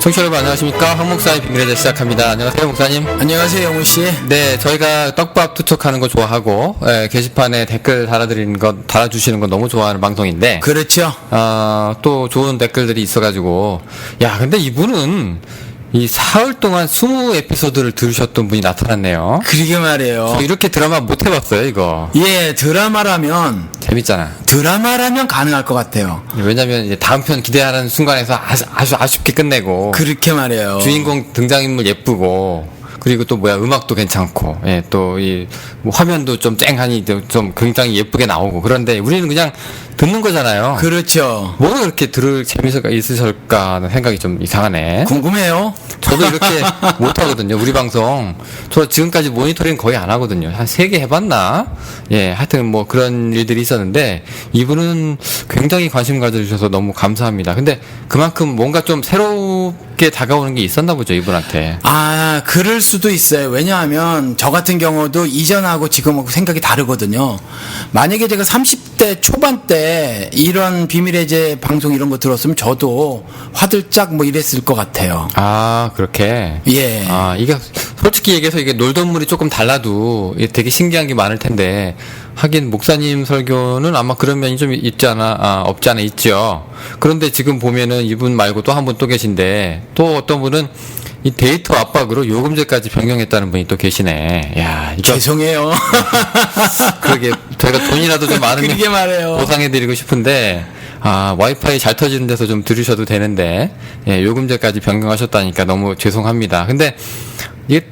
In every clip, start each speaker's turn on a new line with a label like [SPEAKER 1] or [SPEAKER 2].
[SPEAKER 1] 청취자 여러분 안녕하십니까. 황 목사의 비밀의 시작합니다. 안녕하세요 목사님.
[SPEAKER 2] 안녕하세요 영우씨.
[SPEAKER 1] 네, 저희가 떡밥 투척하는 거 좋아하고 게시판에 댓글 달아주시는 거 너무 좋아하는 방송인데
[SPEAKER 2] 그렇죠.
[SPEAKER 1] 또 좋은 댓글들이 있어가지고 근데 이분은 이 사흘 동안 20에피소드를 들으셨던 분이 나타났네요.
[SPEAKER 2] 그러게 말이에요.
[SPEAKER 1] 저 이렇게 드라마 못 해봤어요 이거.
[SPEAKER 2] 예, 드라마라면 가능할 것 같아요.
[SPEAKER 1] 왜냐면 이제 다음 편 기대하는 순간에서 아주 아쉽게 끝내고
[SPEAKER 2] 그렇게 말이에요.
[SPEAKER 1] 주인공 등장인물 예쁘고 그리고 또 음악도 괜찮고 또 이 화면도 좀 쨍하니 좀 굉장히 예쁘게 나오고 그런데 우리는 그냥 듣는 거잖아요.
[SPEAKER 2] 그렇죠.
[SPEAKER 1] 뭐가 그렇게 들을 재미가 있으실까 하는 생각이 좀 이상하네.
[SPEAKER 2] 궁금해요.
[SPEAKER 1] 저도 이렇게 못하거든요. 우리 방송 저 지금까지 모니터링 거의 안 하거든요. 한 3개 해봤나? 하여튼 뭐 그런 일들이 있었는데 이분은 굉장히 관심 가져주셔서 너무 감사합니다. 근데 그만큼 뭔가 좀 새롭게 다가오는 게 있었나 보죠 이분한테.
[SPEAKER 2] 그럴 수도 있어요. 왜냐하면 저 같은 경우도 이전하고 지금하고 생각이 다르거든요. 만약에 제가 30대 초반 때 이런 비밀의 제 방송 이런 거 들었으면 저도 화들짝 뭐 이랬을 것 같아요.
[SPEAKER 1] 그렇게?
[SPEAKER 2] 예.
[SPEAKER 1] 이게 솔직히 얘기해서 이게 놀던물이 조금 달라도 이게 되게 신기한 게 많을 텐데 하긴 목사님 설교는 아마 그런 면이 좀 없지 않아 있죠. 그런데 지금 보면은 이분 말고 또 한 분 또 계신데 또 어떤 분은 이 데이터 압박으로 요금제까지 변경했다는 분이 또 계시네. 이거
[SPEAKER 2] 죄송해요.
[SPEAKER 1] 그러게 저희가 돈이라도 좀 많으면
[SPEAKER 2] 그러게 말해요.
[SPEAKER 1] 보상해드리고 싶은데 와이파이 잘 터지는 데서 좀 들으셔도 되는데 요금제까지 변경하셨다니까 너무 죄송합니다. 근데 이게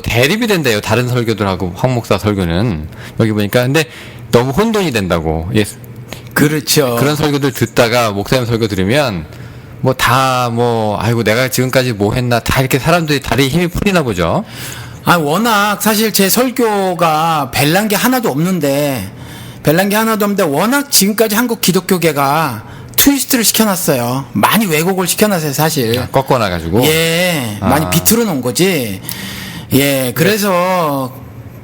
[SPEAKER 1] 대립이 된대요. 다른 설교들하고 황 목사 설교는 여기 보니까 근데 너무 혼돈이 된다고.
[SPEAKER 2] 그렇죠.
[SPEAKER 1] 그런 설교들 듣다가 목사님 설교 들으면 아이고 내가 지금까지 뭐 했나 다 이렇게 사람들이 다리에 힘이 풀리나 보죠.
[SPEAKER 2] 워낙 사실 제 설교가 별난 게 하나도 없는데 워낙 지금까지 한국 기독교계가 트위스트를 시켜놨어요. 많이 왜곡을 시켜놨어요 사실.
[SPEAKER 1] 꺾어놔가지고.
[SPEAKER 2] 많이 비틀어 놓은 거지. 그래서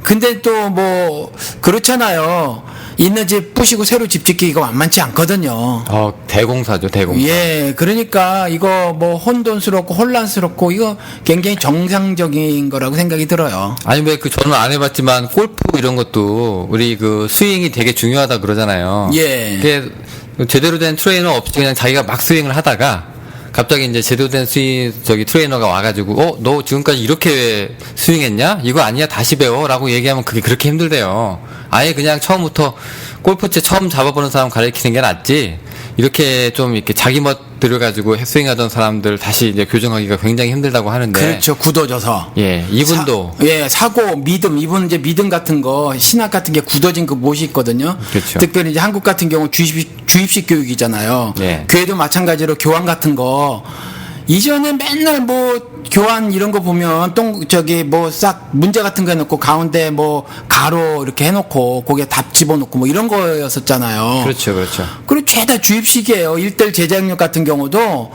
[SPEAKER 2] 근데 또 뭐 그렇잖아요. 있는 집 부시고 새로 집 짓기가 만만치 않거든요.
[SPEAKER 1] 대공사죠, 대공사.
[SPEAKER 2] 그러니까 이거 뭐 혼돈스럽고 혼란스럽고 이거 굉장히 정상적인 거라고 생각이 들어요.
[SPEAKER 1] 아니 저는 안 해봤지만 골프 이런 것도 우리 스윙이 되게 중요하다 그러잖아요. 그게 제대로 된 트레이너 없이 그냥 자기가 막 스윙을 하다가 갑자기 이제 제대로 된 트레이너가 와가지고 너 지금까지 이렇게 스윙했냐? 이거 아니야, 다시 배워라고 얘기하면 그게 그렇게 힘들대요. 아예 그냥 처음부터 골프채 처음 잡아보는 사람 가르치는 게 낫지. 이렇게 좀 이렇게 자기 멋 들여가지고 스윙하던 사람들 다시 이제 교정하기가 굉장히 힘들다고 하는데.
[SPEAKER 2] 그렇죠. 굳어져서.
[SPEAKER 1] 이분도.
[SPEAKER 2] 사고, 믿음. 이분 이제 믿음 같은 거, 신학 같은 게 굳어진 그 못이 있거든요.
[SPEAKER 1] 그렇죠.
[SPEAKER 2] 특별히 이제 한국 같은 경우 주입식 교육이잖아요. 교회도 마찬가지로 교환 같은 거. 이전에 맨날 교환 이런 거 보면 싹 문제 같은 거 해놓고 가운데 가로 이렇게 해놓고 거기에 답 집어넣고 이런 거였었잖아요.
[SPEAKER 1] 그렇죠.
[SPEAKER 2] 그리고 죄다 주입식이에요. 1대1 제자학력 같은 경우도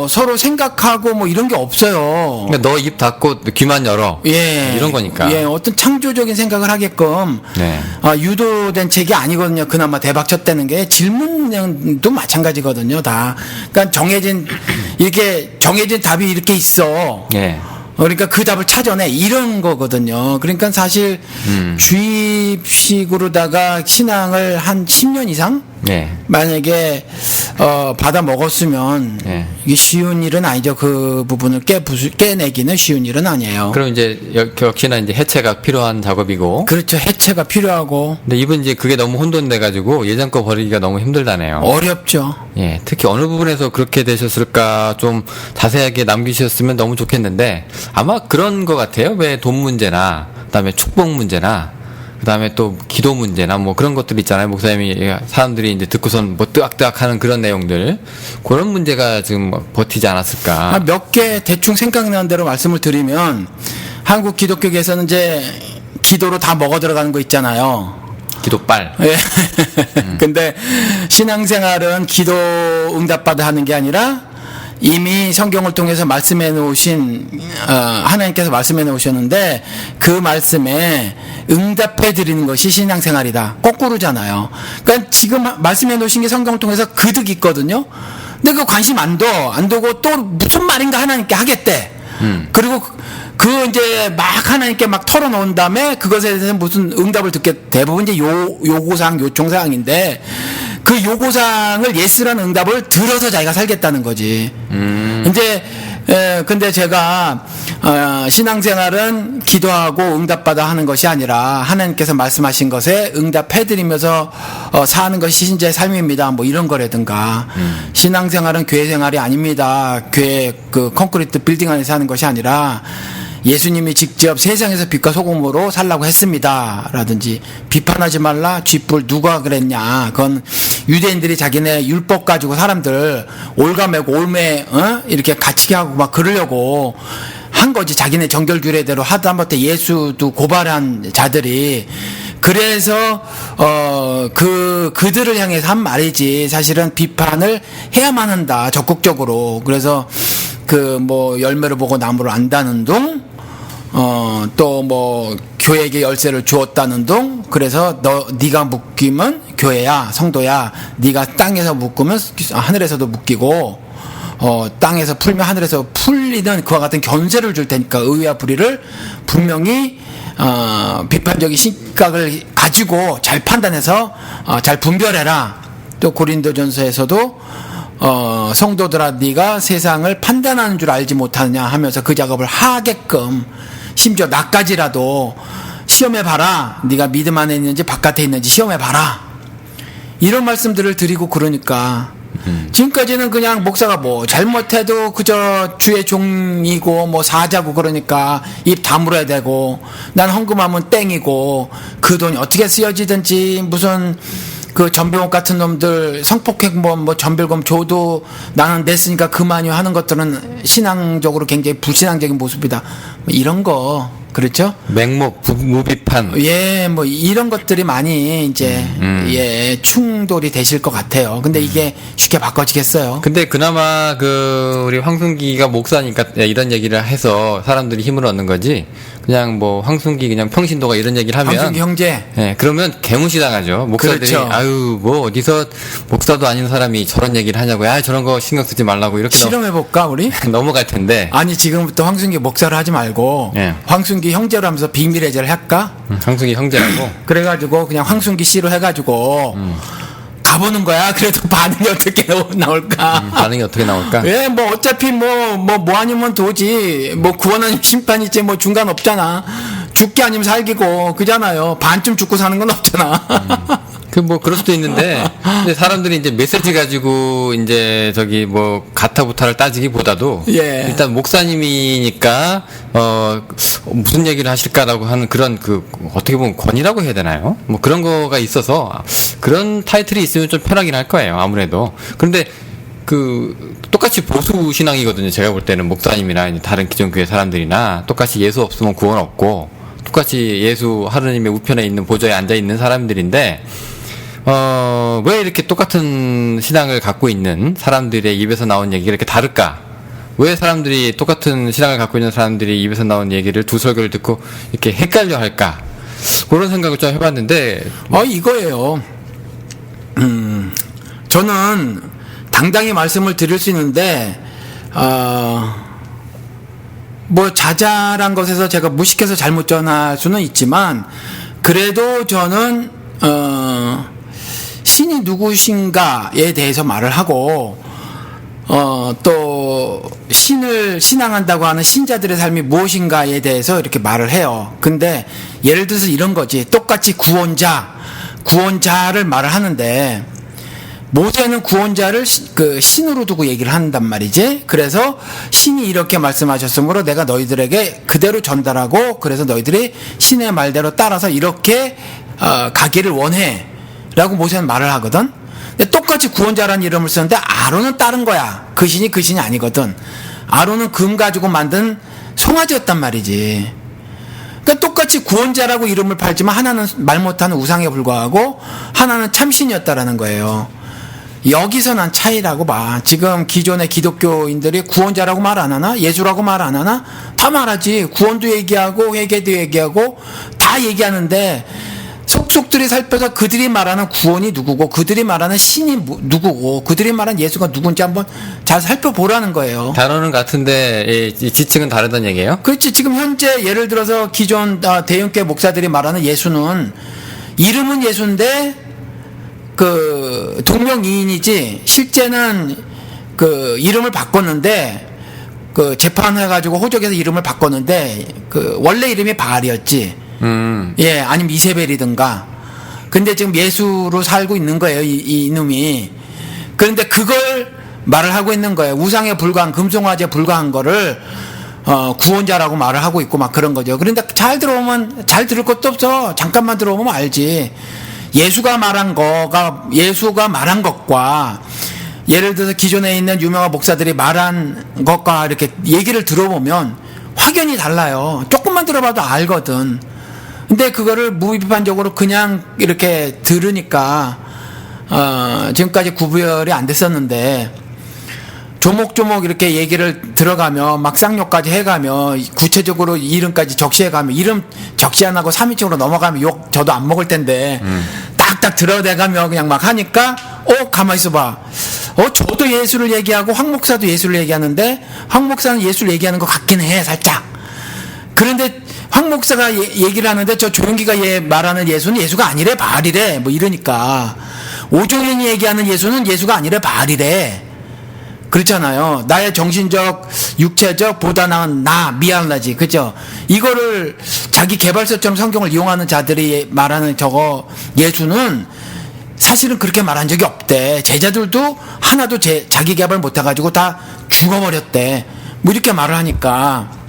[SPEAKER 2] 서로 생각하고 이런 게 없어요.
[SPEAKER 1] 그러니까 너 입 닫고 귀만 열어. 이런 거니까.
[SPEAKER 2] 어떤 창조적인 생각을 하게끔 유도된 책이 아니거든요. 그나마 대박 쳤다는 게 질문도 마찬가지거든요. 다. 그러니까 정해진 답이 이렇게 있어. 그러니까 그 답을 찾아내 이런 거거든요. 그러니까 사실 주입식으로다가 신앙을 한 10년 이상 만약에 받아 먹었으면 이게 쉬운 일은 아니죠. 그 부분을 깨내기는 쉬운 일은 아니에요.
[SPEAKER 1] 그럼 이제 역시나 이제 해체가 필요한 작업이고.
[SPEAKER 2] 그렇죠. 해체가 필요하고.
[SPEAKER 1] 근데 이분 이제 그게 너무 혼돈돼가지고 예전 거 버리기가 너무 힘들다네요.
[SPEAKER 2] 어렵죠.
[SPEAKER 1] 특히 어느 부분에서 그렇게 되셨을까 좀 자세하게 남기셨으면 너무 좋겠는데 아마 그런 거 같아요. 왜 돈 문제나 그다음에 축복 문제나 그다음에 또 기도 문제나 그런 것들 있잖아요. 목사님이 사람들이 이제 듣고선 뜨악뜨악하는 그런 내용들 그런 문제가 지금 버티지 않았을까.
[SPEAKER 2] 몇 개 대충 생각나는 대로 말씀을 드리면 한국 기독교계에서는 이제 기도로 다 먹어 들어가는 거 있잖아요.
[SPEAKER 1] 기도빨.
[SPEAKER 2] 근데 신앙생활은 기도 응답받아 하는 게 아니라 이미 성경을 통해서 말씀해 놓으신 하나님께서 말씀해 놓으셨는데 그 말씀에 응답해 드리는 것이 신앙생활이다. 거꾸로잖아요. 그러니까 지금 말씀해 놓으신 게 성경을 통해서 그득 있거든요. 근데 그 관심 안 두고 또 무슨 말인가 하나님께 하겠대. 그리고 그 이제 막 하나님께 막 털어놓은 다음에 그것에 대해서 무슨 응답을 듣게 대부분 이제 요구사항, 요청사항인데 그 요구사항을 예스라는 응답을 들어서 자기가 살겠다는 거지. 이제 근데 제가 신앙생활은 기도하고 응답받아 하는 것이 아니라 하나님께서 말씀하신 것에 응답해드리면서 사는 것이 신자의 삶입니다. 뭐 이런 거라든가 신앙생활은 교회생활이 아닙니다. 교회 그 콘크리트 빌딩 안에서 하는 것이 아니라 예수님이 직접 세상에서 빛과 소금으로 살라고 했습니다. 라든지 비판하지 말라 쥐뿔 누가 그랬냐. 그건 유대인들이 자기네 율법 가지고 사람들 올가매고 올매 이렇게 갇히게 하고 막 그러려고 한 거지. 자기네 정결규례대로 하다못해 예수도 고발한 자들이. 그래서 그들을 향해서 한 말이지. 사실은 비판을 해야만 한다. 적극적으로. 그래서 그 뭐 열매를 보고 나무를 안다는 둥 또 뭐 교회에게 열쇠를 주었다는 둥. 그래서 네가 묶이면 교회야, 성도야. 네가 땅에서 묶으면 하늘에서도 묶이고 땅에서 풀면 하늘에서 풀리는 그와 같은 견세를 줄 테니까 의와 불의를 분명히 비판적인 시각을 가지고 잘 판단해서 잘 분별해라. 또 고린도전서에서도 성도들아 네가 세상을 판단하는 줄 알지 못하느냐 하면서 그 작업을 하게끔 심지어 나까지라도 시험해봐라. 네가 믿음 안에 있는지 바깥에 있는지 시험해봐라. 이런 말씀들을 드리고 그러니까 지금까지는 그냥 목사가 뭐 잘못해도 그저 주의 종이고 뭐 사자고 그러니까 입 다물어야 되고 난 헌금하면 땡이고 그 돈이 어떻게 쓰여지든지 무슨 그 전병옥 같은 놈들 성폭행범 뭐 전별금 줘도 나는 냈으니까 그만이요 하는 것들은 신앙적으로 굉장히 불신앙적인 모습이다. 뭐 이런 거 그렇죠?
[SPEAKER 1] 맹목 무비판.
[SPEAKER 2] 예, 뭐 이런 것들이 많이 이제 예 충돌이 되실 것 같아요. 근데 이게 쉽게 바꿔지겠어요?
[SPEAKER 1] 근데 그나마 그 우리 황순기가 목사니까 이런 얘기를 해서 사람들이 힘을 얻는 거지. 그냥 뭐 황순기 그냥 평신도가 이런 얘기를 하면
[SPEAKER 2] 황순기 형제.
[SPEAKER 1] 예, 그러면 개무시 당하죠. 목사들이
[SPEAKER 2] 그렇죠.
[SPEAKER 1] 아유 뭐 어디서 목사도 아닌 사람이 저런 얘기를 하냐고. 야 저런 거 신경 쓰지 말라고 이렇게
[SPEAKER 2] 실험해 볼까 우리?
[SPEAKER 1] 넘어갈 텐데.
[SPEAKER 2] 아니 지금부터 황순기 목사를 하지 말고
[SPEAKER 1] 예.
[SPEAKER 2] 황순기 형제로 하면서 비밀해제를 할까?
[SPEAKER 1] 황순기 형제라고.
[SPEAKER 2] 그래가지고 그냥 황순기 씨로 해가지고 가보는 거야. 그래도 반응이 어떻게 나올까?
[SPEAKER 1] 반응이 어떻게 나올까?
[SPEAKER 2] 예, 뭐 어차피 뭐 아니면 도지 뭐 구원 아니면 심판이지 뭐 중간 없잖아. 죽기 아니면 살기고 그잖아요. 반쯤 죽고 사는 건 없잖아.
[SPEAKER 1] 그 뭐 그럴 수도 있는데 근데 사람들이 이제 메시지 가지고 이제 저기 뭐 가타부타를 따지기보다도
[SPEAKER 2] 예.
[SPEAKER 1] 일단 목사님이니까 무슨 얘기를 하실까라고 하는 그런 그 어떻게 보면 권위라고 해야 되나요? 뭐 그런 거가 있어서 그런 타이틀이 있으면 좀 편하긴 할 거예요. 아무래도. 그런데 그 똑같이 보수 신앙이거든요. 제가 볼 때는 목사님이나 다른 기존 교회 사람들이나 똑같이 예수 없으면 구원 없고 똑같이 예수 하느님의 우편에 있는 보좌에 앉아 있는 사람들인데 왜 이렇게 똑같은 신앙을 갖고 있는 사람들의 입에서 나온 얘기가 이렇게 다를까? 왜 사람들이 똑같은 신앙을 갖고 있는 사람들이 입에서 나온 얘기를 두 설교를 듣고 이렇게 헷갈려 할까? 그런 생각을 좀 해봤는데.
[SPEAKER 2] 이거예요. 저는 당당히 말씀을 드릴 수 있는데, 뭐 자잘한 것에서 제가 무식해서 잘못 전할 수는 있지만, 그래도 저는, 신이 누구신가에 대해서 말을 하고, 또, 신을 신앙한다고 하는 신자들의 삶이 무엇인가에 대해서 이렇게 말을 해요. 근데, 예를 들어서 이런 거지. 똑같이 구원자를 말을 하는데, 모세는 구원자를 그 신으로 두고 얘기를 한단 말이지. 그래서 신이 이렇게 말씀하셨으므로 내가 너희들에게 그대로 전달하고 그래서 너희들이 신의 말대로 따라서 이렇게 가기를 원해 라고 모세는 말을 하거든. 근데 똑같이 구원자라는 이름을 쓰는데 아론은 다른 거야. 그 신이 아니거든. 아론은 금 가지고 만든 송아지였단 말이지. 그러니까 똑같이 구원자라고 이름을 팔지만 하나는 말 못하는 우상에 불과하고 하나는 참신이었다라는 거예요. 여기서 난 차이라고 봐. 지금 기존의 기독교인들이 구원자라고 말 안 하나? 예수라고 말 안 하나? 다 말하지. 구원도 얘기하고 회개도 얘기하고 다 얘기하는데 속속들이 살펴서 그들이 말하는 구원이 누구고 그들이 말하는 신이 누구고 그들이 말하는 예수가 누군지 한번 잘 살펴보라는 거예요.
[SPEAKER 1] 단어는 같은데 지층은 다르다는 얘기예요?
[SPEAKER 2] 그렇지. 지금 현재 예를 들어서 기존 대형교회 목사들이 말하는 예수는 이름은 예수인데 그 동명이인이지 실제는 그 이름을 바꿨는데 그 재판해가지고 호적에서 이름을 바꿨는데 그 원래 이름이 바알이었지. 예, 아니면 이세벨이든가. 근데 지금 예수로 살고 있는 거예요, 이놈이. 그런데 그걸 말을 하고 있는 거예요. 우상에 불과한, 금송아지에 불과한 거를, 구원자라고 말을 하고 있고 막 그런 거죠. 그런데 잘 들어오면, 잘 들을 것도 없어. 잠깐만 들어보면 알지. 예수가 말한 것과, 예를 들어서 기존에 있는 유명한 목사들이 말한 것과 이렇게 얘기를 들어보면 확연히 달라요. 조금만 들어봐도 알거든. 근데 그거를 무비판적으로 그냥 이렇게 들으니까 지금까지 구별이 안 됐었는데 조목조목 이렇게 얘기를 들어가며 막 쌍욕까지 해가며 구체적으로 이름까지 적시해가며 이름 적시 안 하고 3인칭으로 넘어가면 욕 저도 안 먹을 텐데 딱딱 들어대가며 그냥 막 하니까 가만히 있어봐. 저도 예수를 얘기하고 황 목사도 예수를 얘기하는데 황 목사는 예수를 얘기하는 것 같긴 해 살짝. 그런데 황 목사가 얘기를 하는데 저 조용기가 말하는 예수는 예수가 아니래 바알이래 뭐 이러니까 오종현이 얘기하는 예수는 예수가 아니래 바알이래 그렇잖아요. 나의 정신적 육체적 보다 나은 나 미안하지 그죠? 이거를 자기 개발서처럼 성경을 이용하는 자들이 말하는 저거 예수는 사실은 그렇게 말한 적이 없대. 제자들도 하나도 자기 개발 못해가지고 다 죽어버렸대. 뭐 이렇게 말을 하니까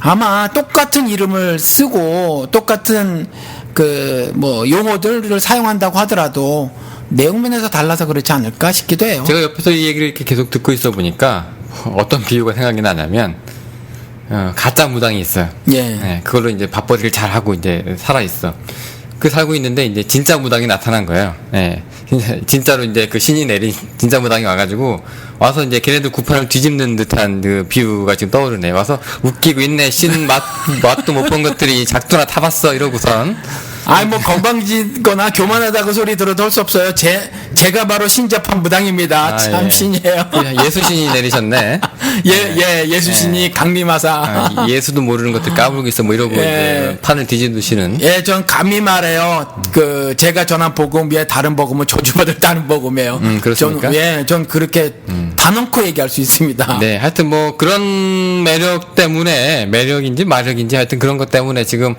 [SPEAKER 2] 아마 똑같은 이름을 쓰고 똑같은 그 뭐 용어들을 사용한다고 하더라도 내용면에서 달라서 그렇지 않을까 싶기도 해요.
[SPEAKER 1] 제가 옆에서 이 얘기를 이렇게 계속 듣고 있어 보니까 어떤 비유가 생각이 나냐면 가짜 무당이 있어요.
[SPEAKER 2] 예.
[SPEAKER 1] 네, 그걸로 이제 밥벌이를 잘 하고 이제 살아 있어. 그 살고 있는데 이제 진짜 무당이 나타난 거예요. 네. 진짜로 이제 그 신이 내린 진짜 무당이 와가지고 와서 이제 걔네들 구판을 뒤집는 듯한 그 비유가 지금 떠오르네. 와서 웃기고 있네. 신 맛도 못 본 것들이 작두나 타봤어 이러고선.
[SPEAKER 2] 뭐 건방지거나 교만하다고 소리 들어도 할 수 없어요. 제가 바로 신접한 무당입니다. 참
[SPEAKER 1] 예.
[SPEAKER 2] 신이에요.
[SPEAKER 1] 예수 신이 내리셨네.
[SPEAKER 2] 예수 신이 강림하사.
[SPEAKER 1] 예수도 모르는 것들 까불고 있어 뭐 이러고 이제 판을 뒤집으시는.
[SPEAKER 2] 예, 전 감히 말해요. 제가 전한 복음에 다른 복음은 저주받을 다른 복음이에요.
[SPEAKER 1] 그렇습니까?
[SPEAKER 2] 전 그렇게 단언코 얘기할 수 있습니다.
[SPEAKER 1] 네, 하여튼 뭐 그런 매력 때문에 매력인지 마력인지 하여튼 그런 것 때문에 지금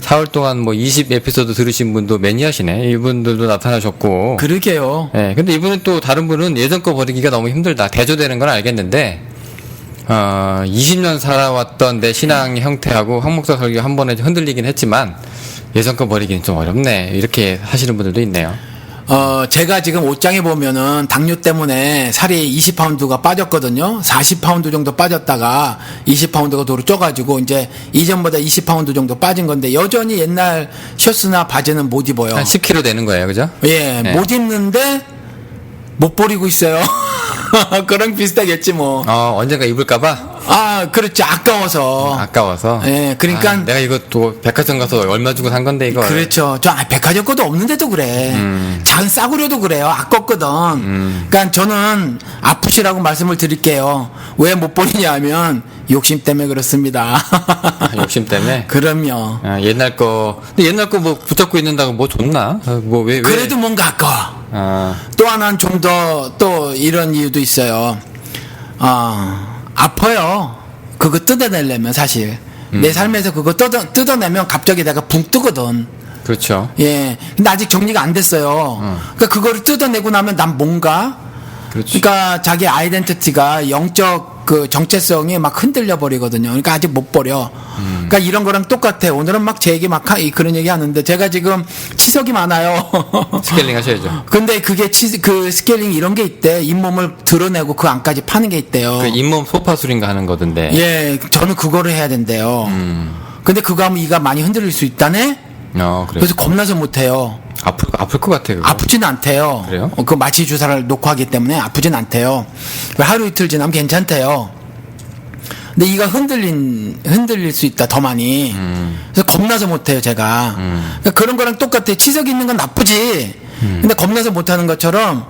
[SPEAKER 1] 4월 동안 뭐 20에피소드 들으신 분도 매니아시네. 이분들도 나타나셨고.
[SPEAKER 2] 그러게요.
[SPEAKER 1] 네, 근데 이분은 또 다른 분은 예전 거 버리기가 너무 힘들다. 대조되는 건 알겠는데, 20년 살아왔던 내 신앙의 형태하고 황목사 설교 한 번에 흔들리긴 했지만, 예전 거 버리기는 좀 어렵네. 이렇게 하시는 분들도 있네요.
[SPEAKER 2] 제가 지금 옷장에 보면은 당뇨 때문에 살이 20파운드가 빠졌거든요. 40파운드 정도 빠졌다가 20파운드가 도로 쪄가지고 이제 이전보다 20파운드 정도 빠진 건데 여전히 옛날 셔츠나 바지는 못 입어요.
[SPEAKER 1] 한 10kg 되는 거예요, 그죠?
[SPEAKER 2] 예, 네. 못 입는데 못 버리고 있어요. 그랑 비슷하겠지 뭐.
[SPEAKER 1] 언젠가 입을까봐?
[SPEAKER 2] 그렇지. 아까워서.
[SPEAKER 1] 아까워서?
[SPEAKER 2] 예, 그러니까.
[SPEAKER 1] 내가 이거 또 백화점 가서 얼마 주고 산 건데, 이거.
[SPEAKER 2] 그렇죠. 백화점 것도 없는데도 그래. 작은 싸구려도 그래요. 아깝거든. 그러니까 저는 아프시라고 말씀을 드릴게요. 왜 못 버리냐 하면 욕심 때문에 그렇습니다.
[SPEAKER 1] 욕심 때문에?
[SPEAKER 2] 그럼요.
[SPEAKER 1] 옛날 거. 근데 옛날 거 뭐 붙잡고 있는다고 뭐 좋나? 왜?
[SPEAKER 2] 그래도 뭔가 아까워. 또 하나는 좀 더 또 이런 이유도 있어요. 아파요. 그거 뜯어내려면 사실 내 삶에서 그거 뜯어내면 갑자기 내가 붕 뜨거든.
[SPEAKER 1] 그렇죠.
[SPEAKER 2] 예. 근데 아직 정리가 안 됐어요. 그러니까 그거를 뜯어내고 나면 난 뭔가.
[SPEAKER 1] 그렇지.
[SPEAKER 2] 그러니까 자기 아이덴티티가 영적 그 정체성이 막 흔들려 버리거든요. 그러니까 아직 못 버려. 그러니까 이런 거랑 똑같아. 오늘은 막 제 얘기 막 그런 얘기 하는데 제가 지금 치석이 많아요.
[SPEAKER 1] 스케일링 하셔야죠.
[SPEAKER 2] 근데 그게 그 스케일링 이런 게 있대. 잇몸을 드러내고 그 안까지 파는 게 있대요.
[SPEAKER 1] 그 잇몸 소파술인가 하는 거던데.
[SPEAKER 2] 예, 저는 그거를 해야 된대요. 근데 그거 하면 이가 많이 흔들릴 수 있다네.
[SPEAKER 1] 그래요?
[SPEAKER 2] 그래서 겁나서 못 해요.
[SPEAKER 1] 아플 것 같아요.
[SPEAKER 2] 아프지는 않대요.
[SPEAKER 1] 그래요?
[SPEAKER 2] 그 마취 주사를 놓고 하기 때문에 아프진 않대요. 하루 이틀 지나면 괜찮대요. 근데 이가 흔들릴 수 있다, 더 많이. 그래서 겁나서 못해요, 제가. 그러니까 그런 거랑 똑같아. 치석 있는 건 나쁘지. 근데 겁나서 못하는 것처럼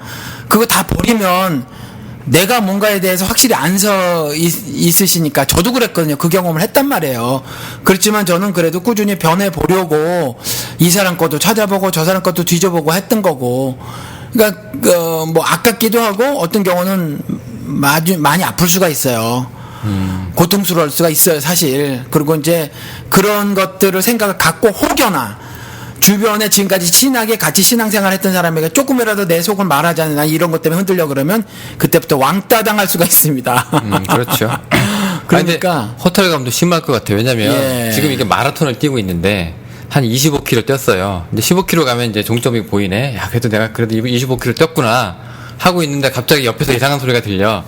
[SPEAKER 2] 그거 다 버리면 내가 뭔가에 대해서 확실히 안 서 있으시니까 저도 그랬거든요. 그 경험을 했단 말이에요. 그렇지만 저는 그래도 꾸준히 변해보려고 이 사람 것도 찾아보고 저 사람 것도 뒤져보고 했던 거고. 그러니까 뭐 아깝기도 하고 어떤 경우는 많이 아플 수가 있어요. 고통스러울 수가 있어요, 사실. 그리고 이제 그런 것들을 생각을 갖고 혹여나 주변에 지금까지 친하게 같이 신앙생활 했던 사람에게 조금이라도 내 속을 말하자니 나 이런 것 때문에 흔들려 그러면 그때부터 왕따 당할 수가 있습니다.
[SPEAKER 1] 그렇죠.
[SPEAKER 2] 그러니까
[SPEAKER 1] 허탈감도 심할 것 같아요. 왜냐면 지금 이게 마라톤을 뛰고 있는데 한 25km 뛰었어요. 근데 15km 가면 이제 종점이 보이네. 야, 그래도 내가 그래도 25km 뛰었구나 하고 있는데 갑자기 옆에서 이상한 소리가 들려.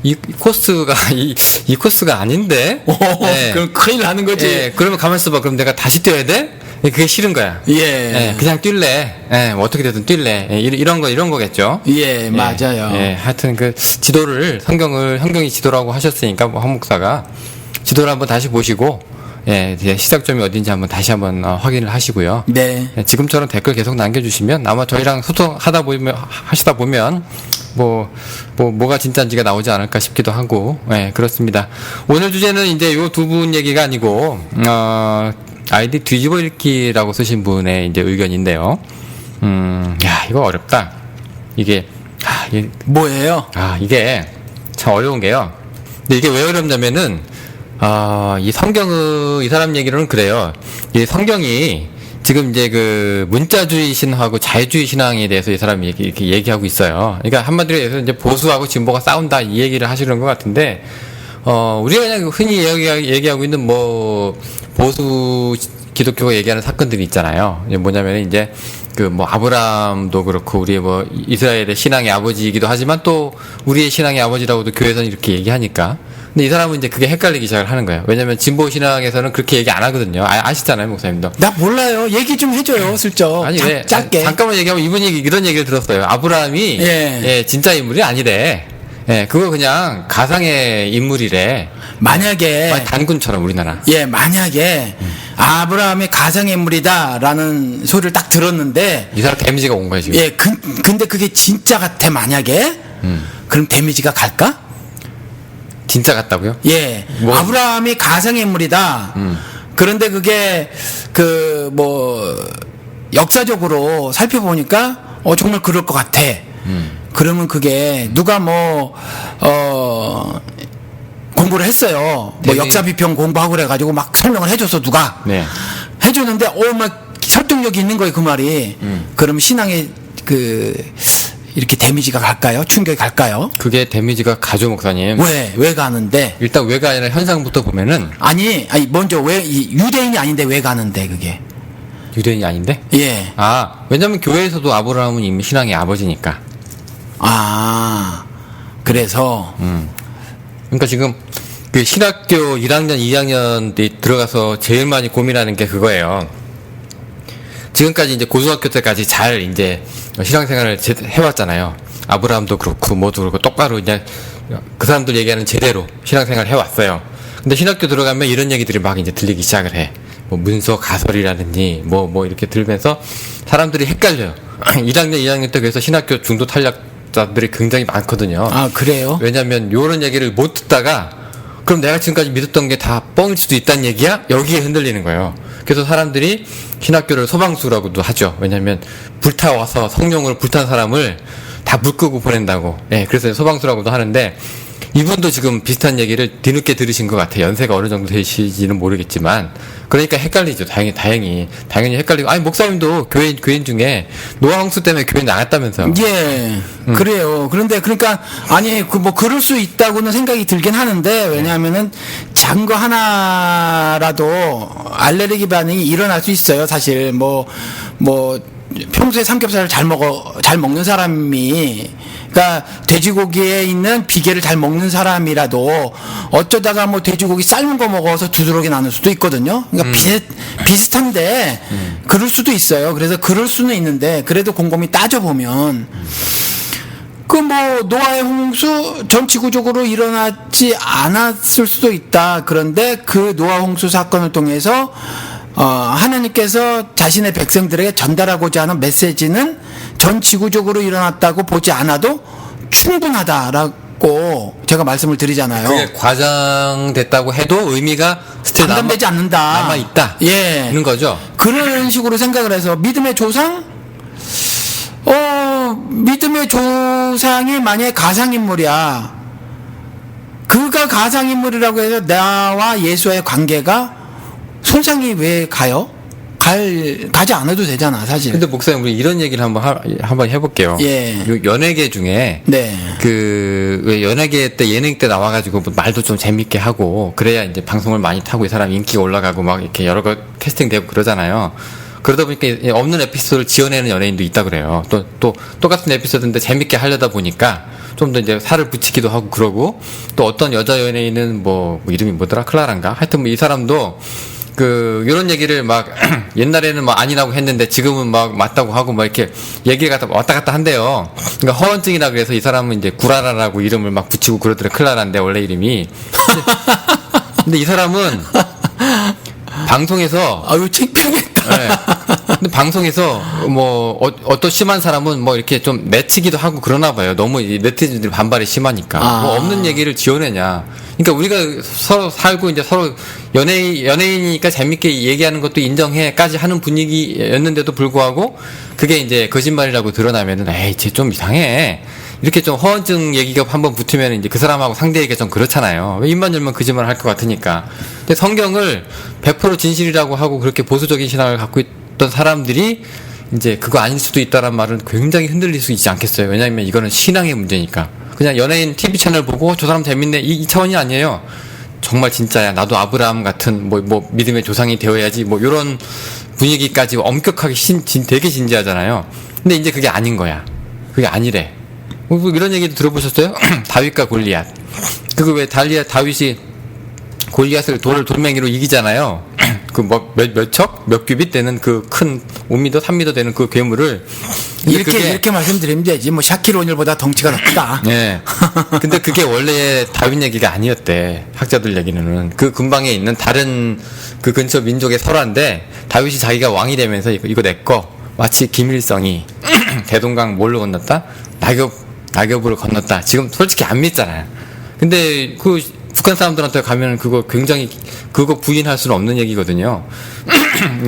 [SPEAKER 1] 이 코스가 이 코스가 아닌데.
[SPEAKER 2] 네. 그럼 큰일 나는 거지.
[SPEAKER 1] 네. 그러면 가만 있어봐. 그럼 내가 다시 뛰어야 돼? 그게 싫은 거야. 그냥 뛸래. 뭐 어떻게 되든 뛸래. 이런 거겠죠.
[SPEAKER 2] 맞아요.
[SPEAKER 1] 하여튼 그 지도를 성경이 지도라고 하셨으니까 뭐 한 목사가 지도를 한번 다시 보시고. 시작점이 어딘지 다시 한번 확인을 하시고요.
[SPEAKER 2] 네.
[SPEAKER 1] 지금처럼 댓글 계속 남겨주시면 아마 저희랑 하시다 보면 뭐가 진짜인지가 나오지 않을까 싶기도 하고, 그렇습니다. 오늘 주제는 이제 요 두 분 얘기가 아니고, 아이디 뒤집어 읽기라고 쓰신 분의 이제 의견인데요. 이거 어렵다. 이게
[SPEAKER 2] 뭐예요?
[SPEAKER 1] 이게 참 어려운 게요. 근데 이게 왜 어렵냐면은, 이 사람 얘기로는 그래요. 이 성경이 지금 이제 그 문자주의 신하고 자유주의 신앙에 대해서 이 사람이 이렇게 얘기하고 있어요. 그러니까 한마디로 해서 이제 보수하고 진보가 싸운다 이 얘기를 하시는 것 같은데, 우리가 그냥 흔히 얘기하고 있는 보수 기독교가 얘기하는 사건들이 있잖아요. 뭐냐면 이제 아브라함도 그렇고 우리의 이스라엘의 신앙의 아버지이기도 하지만 또 우리의 신앙의 아버지라고도 교회에서는 이렇게 얘기하니까. 근데 이 사람은 이제 그게 헷갈리기 시작을 하는 거예요. 왜냐면 진보 신앙에서는 그렇게 얘기 안 하거든요. 아시잖아요, 목사님도.
[SPEAKER 2] 나 몰라요. 얘기 좀 해줘요, 슬쩍.
[SPEAKER 1] 아니,
[SPEAKER 2] 짧게.
[SPEAKER 1] 잠깐만 얘기하면 이분이 이런 얘기를 들었어요. 아브라함이 진짜 인물이 아니래. 그거 그냥 가상의 인물이래.
[SPEAKER 2] 만약에
[SPEAKER 1] 단군처럼 우리나라.
[SPEAKER 2] 만약에 아브라함이 가상의 인물이다라는 소리를 딱 들었는데
[SPEAKER 1] 이 사람 데미지가 온 거야 지금.
[SPEAKER 2] 근데 그게 진짜 같아 만약에. 그럼 데미지가 갈까?
[SPEAKER 1] 진짜 같다고요?
[SPEAKER 2] 아브라함이 가상의 인물이다. 그런데 그게 역사적으로 살펴보니까 정말 그럴 것 같아. 그러면 그게 누가 공부를 했어요. 역사 비평 공부하고 그래가지고 막 설명을 해줘서 누가 해줬는데 막 설득력이 있는 거예요 그 말이. 그러면 신앙에 이렇게 데미지가 갈까요? 충격이 갈까요?
[SPEAKER 1] 그게 데미지가 가죠, 목사님.
[SPEAKER 2] 왜 가는데?
[SPEAKER 1] 일단 왜가 아니라 현상부터 보면은.
[SPEAKER 2] 아니, 먼저 유대인이 아닌데 왜 가는데, 그게?
[SPEAKER 1] 유대인이 아닌데? 왜냐면 교회에서도 아브라함은 이미 신앙의 아버지니까.
[SPEAKER 2] 그래서.
[SPEAKER 1] 그러니까 지금 그 신학교 1학년, 2학년 들어가서 제일 많이 고민하는 게 그거예요. 지금까지 이제 고등학교 때까지 잘 이제 신앙생활을 해왔잖아요. 아브라함도 그렇고 뭐도 그렇고 똑바로 이제 그 사람들 얘기하는 제대로 신앙생활을 해왔어요. 근데 신학교 들어가면 이런 얘기들이 막 이제 들리기 시작을 해. 문서 가설이라든지 이렇게 들면서 사람들이 헷갈려요. 1학년, 2학년 때 그래서 신학교 중도 탈락자들이 굉장히 많거든요.
[SPEAKER 2] 그래요?
[SPEAKER 1] 왜냐면 요런 얘기를 못 듣다가 그럼 내가 지금까지 믿었던 게 다 뻥일 수도 있다는 얘기야? 여기에 흔들리는 거예요. 그래서 사람들이 신학교를 소방수라고도 하죠. 왜냐면 불타와서 성령으로 불탄 사람을 다 물 끄고 보낸다고. 그래서 소방수라고도 하는데 이분도 지금 비슷한 얘기를 뒤늦게 들으신 것 같아요. 연세가 어느 정도 되시지는 모르겠지만. 그러니까 헷갈리죠. 당연히 헷갈리고. 아니, 목사님도 교인 중에 노황수 때문에 교회 나갔다면서요.
[SPEAKER 2] 그래요. 그러니까, 아니, 그럴 수 있다고는 생각이 들긴 하는데, 왜냐하면은, 작은 거 하나라도 알레르기 반응이 일어날 수 있어요. 사실, 평소에 삼겹살을 잘 먹는 사람이, 그러니까 돼지고기에 있는 비계를 잘 먹는 사람이라도 어쩌다가 돼지고기 삶은 거 먹어서 두드러기 나는 수도 있거든요. 그러니까 비슷한데 그럴 수도 있어요. 그래서 그럴 수는 있는데 그래도 곰곰이 따져보면 그 뭐 노아의 홍수 전 지구적으로 일어나지 않았을 수도 있다. 그런데 그 노아 홍수 사건을 통해서 하나님께서 자신의 백성들에게 전달하고자 하는 메시지는 전 지구적으로 일어났다고 보지 않아도 충분하다라고 제가 말씀을 드리잖아요.
[SPEAKER 1] 그게 과장됐다고 해도 의미가
[SPEAKER 2] 감당되지 않는다.
[SPEAKER 1] 남아 있다.
[SPEAKER 2] 예,
[SPEAKER 1] 그런 거죠.
[SPEAKER 2] 그런 식으로 생각을 해서 믿음의 조상, 믿음의 조상이 만약에 가상인물이야. 그가 가상인물이라고 해서 나와 예수와의 관계가 손상이 왜 가요? 가지 않아도 되잖아, 사실.
[SPEAKER 1] 근데 목사님, 우리 이런 얘기를 한번 해볼게요.
[SPEAKER 2] 예.
[SPEAKER 1] 연예계 중에.
[SPEAKER 2] 네.
[SPEAKER 1] 왜 연예계 때, 예능 때 나와가지고 말도 좀 재밌게 하고, 그래야 이제 방송을 많이 타고 이 사람 인기가 올라가고 막 이렇게 여러 거 캐스팅되고 그러잖아요. 그러다 보니까 없는 에피소드를 지어내는 연예인도 있다 그래요. 또 똑같은 에피소드인데 재밌게 하려다 보니까 좀 더 이제 살을 붙이기도 하고 그러고, 또 어떤 여자 연예인은 뭐 이름이 뭐더라? 클라란가? 하여튼 뭐 이 사람도 요런 얘기를 막, 옛날에는 막 아니라고 했는데 지금은 막 맞다고 하고 막 이렇게 얘기가 왔다 갔다 한대요. 그러니까 허언증이라 그래서 이 사람은 이제 구라라라고 이름을 막 붙이고 그러더래. 클라라인데 원래 이름이. 근데 이 사람은 방송에서.
[SPEAKER 2] 아유, 창피하겠다.
[SPEAKER 1] 네. 근데 방송에서 어떤 심한 사람은 뭐 이렇게 좀 내치기도 하고 그러나 봐요. 너무 이 네티즌들 반발이 심하니까. 뭐 없는 얘기를 지어내냐. 그러니까 우리가 서로 살고 이제 서로 연예인이니까 재밌게 얘기하는 것도 인정해까지 하는 분위기였는데도 불구하고 그게 이제 거짓말이라고 드러나면은 에이, 쟤 좀 이상해. 이렇게 좀 허언증 얘기가 한번 붙으면 이제 그 사람하고 상대에게 좀 그렇잖아요. 왜 입만 열면 거짓말 할 것 같으니까. 근데 성경을 100% 진실이라고 하고 그렇게 보수적인 신앙을 갖고 있던 사람들이 이제 그거 아닐 수도 있다란 말은 굉장히 흔들릴 수 있지 않겠어요. 왜냐하면 이거는 신앙의 문제니까. 그냥 연예인 TV 채널 보고 저 사람 재밌네 이 차원이 아니에요. 정말 진짜야. 나도 아브라함 같은 뭐 믿음의 조상이 되어야지 뭐 이런 분위기까지 엄격하게 되게 진지하잖아요. 근데 이제 그게 아닌 거야. 그게 아니래. 뭐 이런 얘기도 들어보셨어요? 다윗과 골리앗. 그거 왜 다윗이 골리앗을 돌멩이로 이기잖아요. 그 몇 척? 몇 규빗 되는 그 큰 5m, 3m 되는 그 괴물을.
[SPEAKER 2] 이렇게 말씀드리면 되지. 뭐 샤키로닐보다 덩치가 높다.
[SPEAKER 1] 네. 근데 그게 원래 다윗 얘기가 아니었대. 학자들 얘기는. 그 근방에 있는 다른 그 근처 민족의 설화인데 다윗이 자기가 왕이 되면서 이거 내 거. 마치 김일성이 대동강 뭘로 건넜다? 낙엽으로 건넜다. 지금 솔직히 안 믿잖아요. 근데 북한 사람들한테 가면 그거 굉장히 그거 부인할 수는 없는 얘기거든요.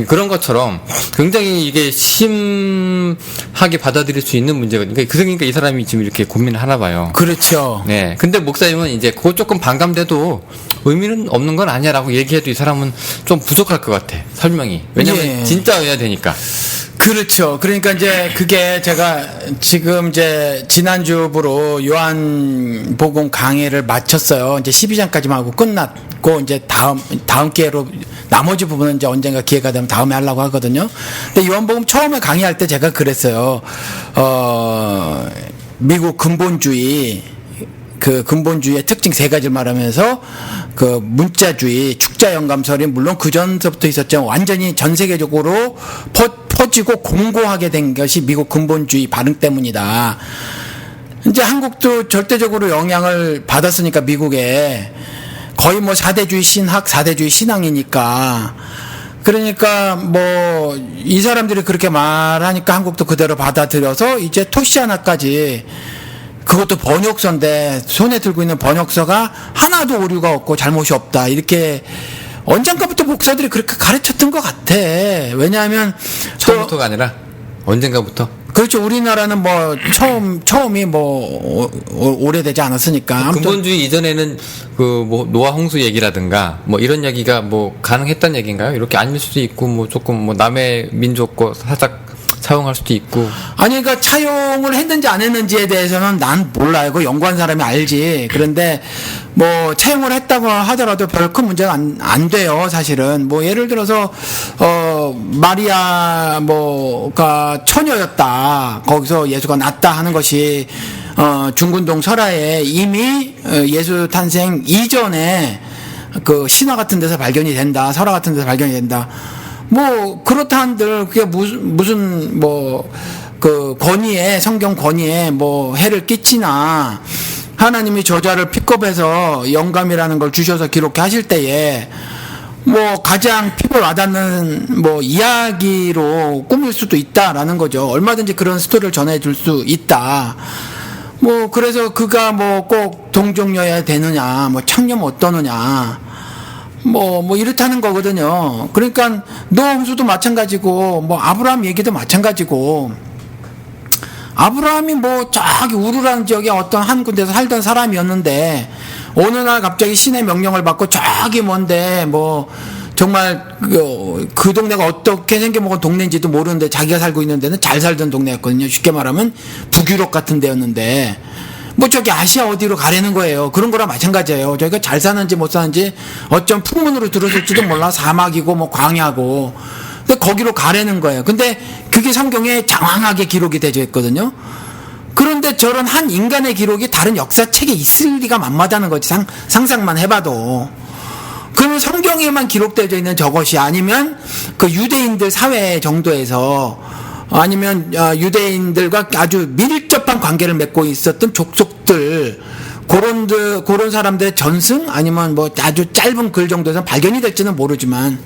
[SPEAKER 1] 그런 것처럼 굉장히 이게 심하게 받아들일 수 있는 문제거든요. 그러니까 이 사람이 지금 이렇게 고민을 하나 봐요.
[SPEAKER 2] 그렇죠.
[SPEAKER 1] 네. 근데 목사님은 이제 그거 조금 반감돼도 의미는 없는 건 아니야라고 얘기해도 이 사람은 좀 부족할 것 같아. 설명이. 왜냐면 진짜여야 되니까.
[SPEAKER 2] 그렇죠. 그러니까 이제 그게 제가 지금 이제 지난주부로 요한복음 강해를 마쳤어요. 이제 12장까지만 하고 끝났고 이제 다음 기회로 나머지 부분은 이제 언젠가 기회가 되면 다음에 하려고 하거든요. 근데 요한복음 처음에 강의할 때 제가 그랬어요. 미국 근본주의 그 근본주의의 특징 3가지를 말하면서 그 문자주의, 축자영감설이 물론 그 전서부터 있었죠. 완전히 전 세계적으로 퍼지고 공고하게 된 것이 미국 근본주의 발흥 때문이다. 이제 한국도 절대적으로 영향을 받았으니까 미국에 거의 뭐 4대주의 신학, 4대주의 신앙이니까. 그러니까 뭐 이 사람들이 그렇게 말하니까 한국도 그대로 받아들여서 이제 토시 하나까지 그것도 번역서인데 손에 들고 있는 번역서가 하나도 오류가 없고 잘못이 없다. 이렇게 언젠가부터 목사들이 그렇게 가르쳤던 것 같아. 왜냐하면
[SPEAKER 1] 처음부터가 아니라 언젠가부터.
[SPEAKER 2] 그렇죠. 우리나라는 뭐 처음이 뭐 오래되지 않았으니까.
[SPEAKER 1] 근본주의 이전에는 그 뭐 노아 홍수 얘기라든가 뭐 이런 얘기가 뭐 가능했단 얘기인가요? 이렇게 아닐 수도 있고 뭐 조금 뭐 남의 민족 거 살짝 차용할 수도 있고.
[SPEAKER 2] 아니, 그러니까 차용을 했는지 안 했는지에 대해서는 난 몰라요. 그 연구한 사람이 알지. 그런데 뭐 차용을 했다고 하더라도 별 큰 문제가 안 돼요. 사실은 뭐 예를 들어서 마리아 뭐가 처녀였다. 거기서 예수가 났다 하는 것이 중군동 설화에 이미 예수 탄생 이전에 그 신화 같은 데서 발견이 된다. 설화 같은 데서 발견이 된다. 뭐 그렇다 한들 그게 무슨 뭐 그 권위에, 성경 권위에 뭐 해를 끼치나, 하나님이 저자를 픽업해서 영감이라는 걸 주셔서 기록해 하실 때에 뭐 가장 피부에 와닿는 뭐 이야기로 꾸밀 수도 있다라는 거죠. 얼마든지 그런 스토리를 전해줄 수 있다. 뭐 그래서 그가 뭐 꼭 동정녀야 되느냐, 뭐 창녀면 어떠느냐, 뭐 이렇다는 거거든요. 그러니까 노홍수도 마찬가지고, 뭐 아브라함 얘기도 마찬가지고, 아브라함이 뭐 저기 우르라는 지역에 어떤 한 군데서 살던 사람이었는데 어느 날 갑자기 신의 명령을 받고 저기 먼데 뭐 정말 그 동네가 어떻게 생겨먹은 동네인지도 모르는데 자기가 살고 있는 데는 잘 살던 동네였거든요. 쉽게 말하면 북유럽 같은 데였는데 뭐 저기 아시아 어디로 가려는 거예요. 그런 거랑 마찬가지예요. 저희가 잘 사는지 못 사는지 어쩜 풍문으로 들었을지도 몰라. 사막이고 뭐 광야고. 근데 거기로 가려는 거예요. 근데 그게 성경에 장황하게 기록이 되어 있거든요. 그런데 저런 한 인간의 기록이 다른 역사책에 있을 리가 만마다는 거지. 상상만 해봐도. 그러면 성경에만 기록되어 있는 저것이 아니면 그 유대인들 사회 정도에서 아니면 유대인들과 아주 밀접한 관계를 맺고 있었던 족속들 그런 사람들의 전승 아니면 뭐 아주 짧은 글 정도에서 발견이 될지는 모르지만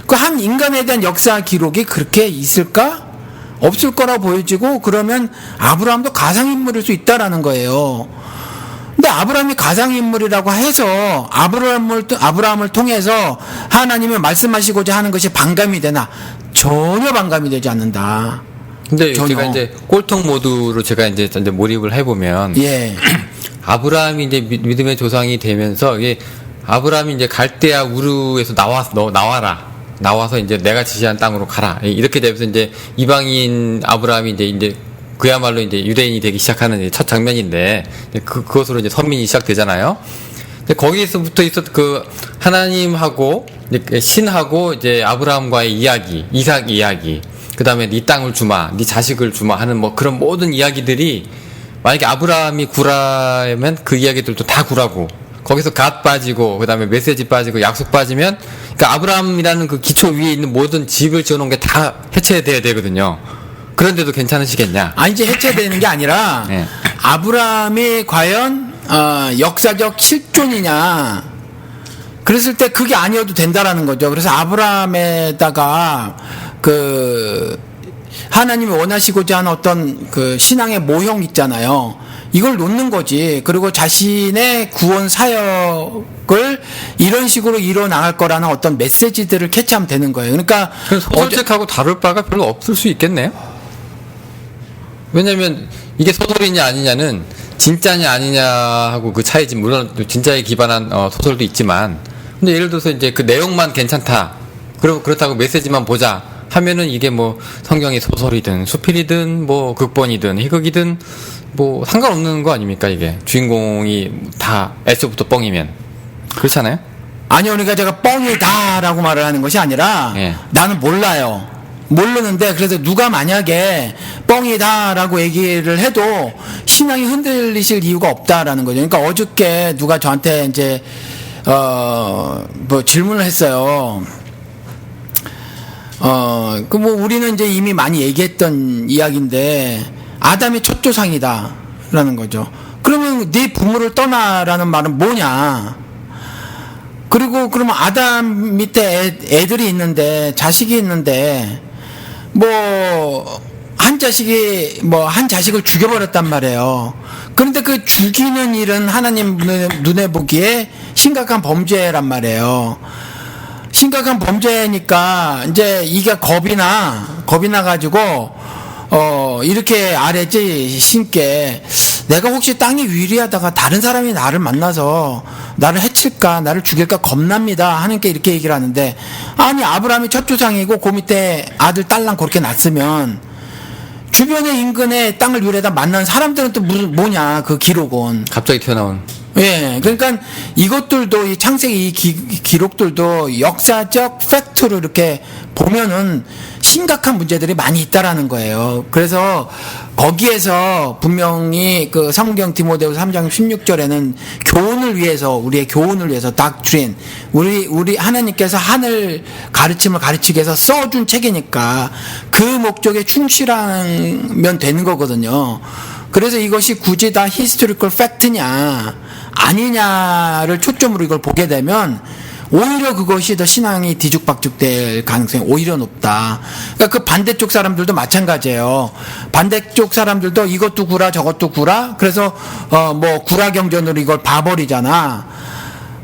[SPEAKER 2] 그 한 인간에 대한 역사 기록이 그렇게 있을까? 없을 거라 보여지고 그러면 아브라함도 가상인물일 수 있다라는 거예요. 근데 아브라함이 가상인물이라고 해서 아브라함을 통해서 하나님이 말씀하시고자 하는 것이 반감이 되나? 전혀 반감이 되지 않는다.
[SPEAKER 1] 근데
[SPEAKER 2] 전혀.
[SPEAKER 1] 제가 이제 꼴통 모드로 제가 이제 몰입을 해보면
[SPEAKER 2] 예.
[SPEAKER 1] 아브라함이 이제 믿음의 조상이 되면서 이게 아브라함이 이제 갈대아 우르에서 나와서 이제 내가 지시한 땅으로 가라. 이렇게 되면서 이제 이방인 아브라함이 이제 그야말로 이제 유대인이 되기 시작하는 이제 첫 장면인데 그것으로 이제 선민이 시작되잖아요. 근데 거기서부터 있었 그 하나님하고 이제 신하고 이제 아브라함과의 이야기, 이삭 이야기, 그 다음에 네 땅을 주마, 네 자식을 주마 하는 뭐 그런 모든 이야기들이 만약에 아브라함이 구라면 그 이야기들도 다 구라고. 거기서 갓 빠지고, 그 다음에 메시지 빠지고, 약속 빠지면, 그러니까 아브라함이라는 그 기초 위에 있는 모든 집을 지어놓은 게 다 해체돼야 되거든요. 그런데도 괜찮으시겠냐?
[SPEAKER 2] 아니, 이제 해체되는 게 아니라,
[SPEAKER 1] 네.
[SPEAKER 2] 아브라함이 과연, 역사적 실존이냐. 그랬을 때 그게 아니어도 된다라는 거죠. 그래서 아브라함에다가, 하나님이 원하시고자 하는 어떤 그 신앙의 모형 있잖아요. 이걸 놓는 거지. 그리고 자신의 구원 사역을 이런 식으로 이뤄나갈 거라는 어떤 메시지들을 캐치하면 되는 거예요. 그러니까
[SPEAKER 1] 소설책하고 다룰 바가 별로 없을 수 있겠네요. 왜냐면 이게 소설이냐 아니냐는 진짜냐 아니냐 하고 그 차이지. 물론 진짜에 기반한 소설도 있지만, 근데 예를 들어서 이제 그 내용만 괜찮다. 그렇다고 메시지만 보자 하면은 이게 뭐 성경이 소설이든 수필이든 뭐 극본이든 희극이든 뭐 상관없는 거 아닙니까? 이게 주인공이 다 S부터 뻥이면 그렇잖아요?
[SPEAKER 2] 아니요, 그러니까 제가 뻥이다라고 말을 하는 것이 아니라
[SPEAKER 1] 예.
[SPEAKER 2] 나는 몰라요. 모르는데 그래서 누가 만약에 뻥이다라고 얘기를 해도 신앙이 흔들리실 이유가 없다라는 거죠. 그러니까 어저께 누가 저한테 이제 뭐 질문을 했어요. 뭐 우리는 이제 이미 많이 얘기했던 이야기인데 아담이 첫 조상이다라는 거죠. 그러면 네 부모를 떠나라는 말은 뭐냐? 그리고 그러면 아담 밑에 애들이 있는데 자식이 있는데 뭐 한 자식을 죽여버렸단 말이에요. 그런데 그 죽이는 일은 하나님 눈에 보기에 심각한 범죄란 말이에요. 심각한 범죄니까 이제 이게 겁이 나가지고 이렇게 아래지 신께 내가 혹시 땅이 위리하다가 다른 사람이 나를 만나서 나를 해칠까 나를 죽일까 겁납니다 하는 게 이렇게 얘기를 하는데, 아니 아브라함이 첫 조상이고 그 밑에 아들 딸랑 그렇게 낳았으면 주변의 인근에 땅을 위리하다 만난 사람들은 또 뭐냐 그 기록은
[SPEAKER 1] 갑자기 튀어나온.
[SPEAKER 2] 예, 그러니까 이것들도 이 창세기 이 기록들도 역사적 팩트로 이렇게 보면은 심각한 문제들이 많이 있다라는 거예요. 그래서 거기에서 분명히 그 성경 디모데후서 3장 16절에는 교훈을 교훈을 위해서, 우리의 교훈을 위해서, 닥트린, 우리 하나님께서 하늘 가르침을 가르치기 위해서 써준 책이니까 그 목적에 충실하면 되는 거거든요. 그래서 이것이 굳이 다 히스토리컬 팩트냐 아니냐를 초점으로 이걸 보게 되면 오히려 그것이 더 신앙이 뒤죽박죽될 가능성이 오히려 높다. 그러니까 그 반대쪽 사람들도 마찬가지예요. 반대쪽 사람들도 이것도 구라 저것도 구라. 그래서 뭐 구라 경전으로 이걸 봐버리잖아.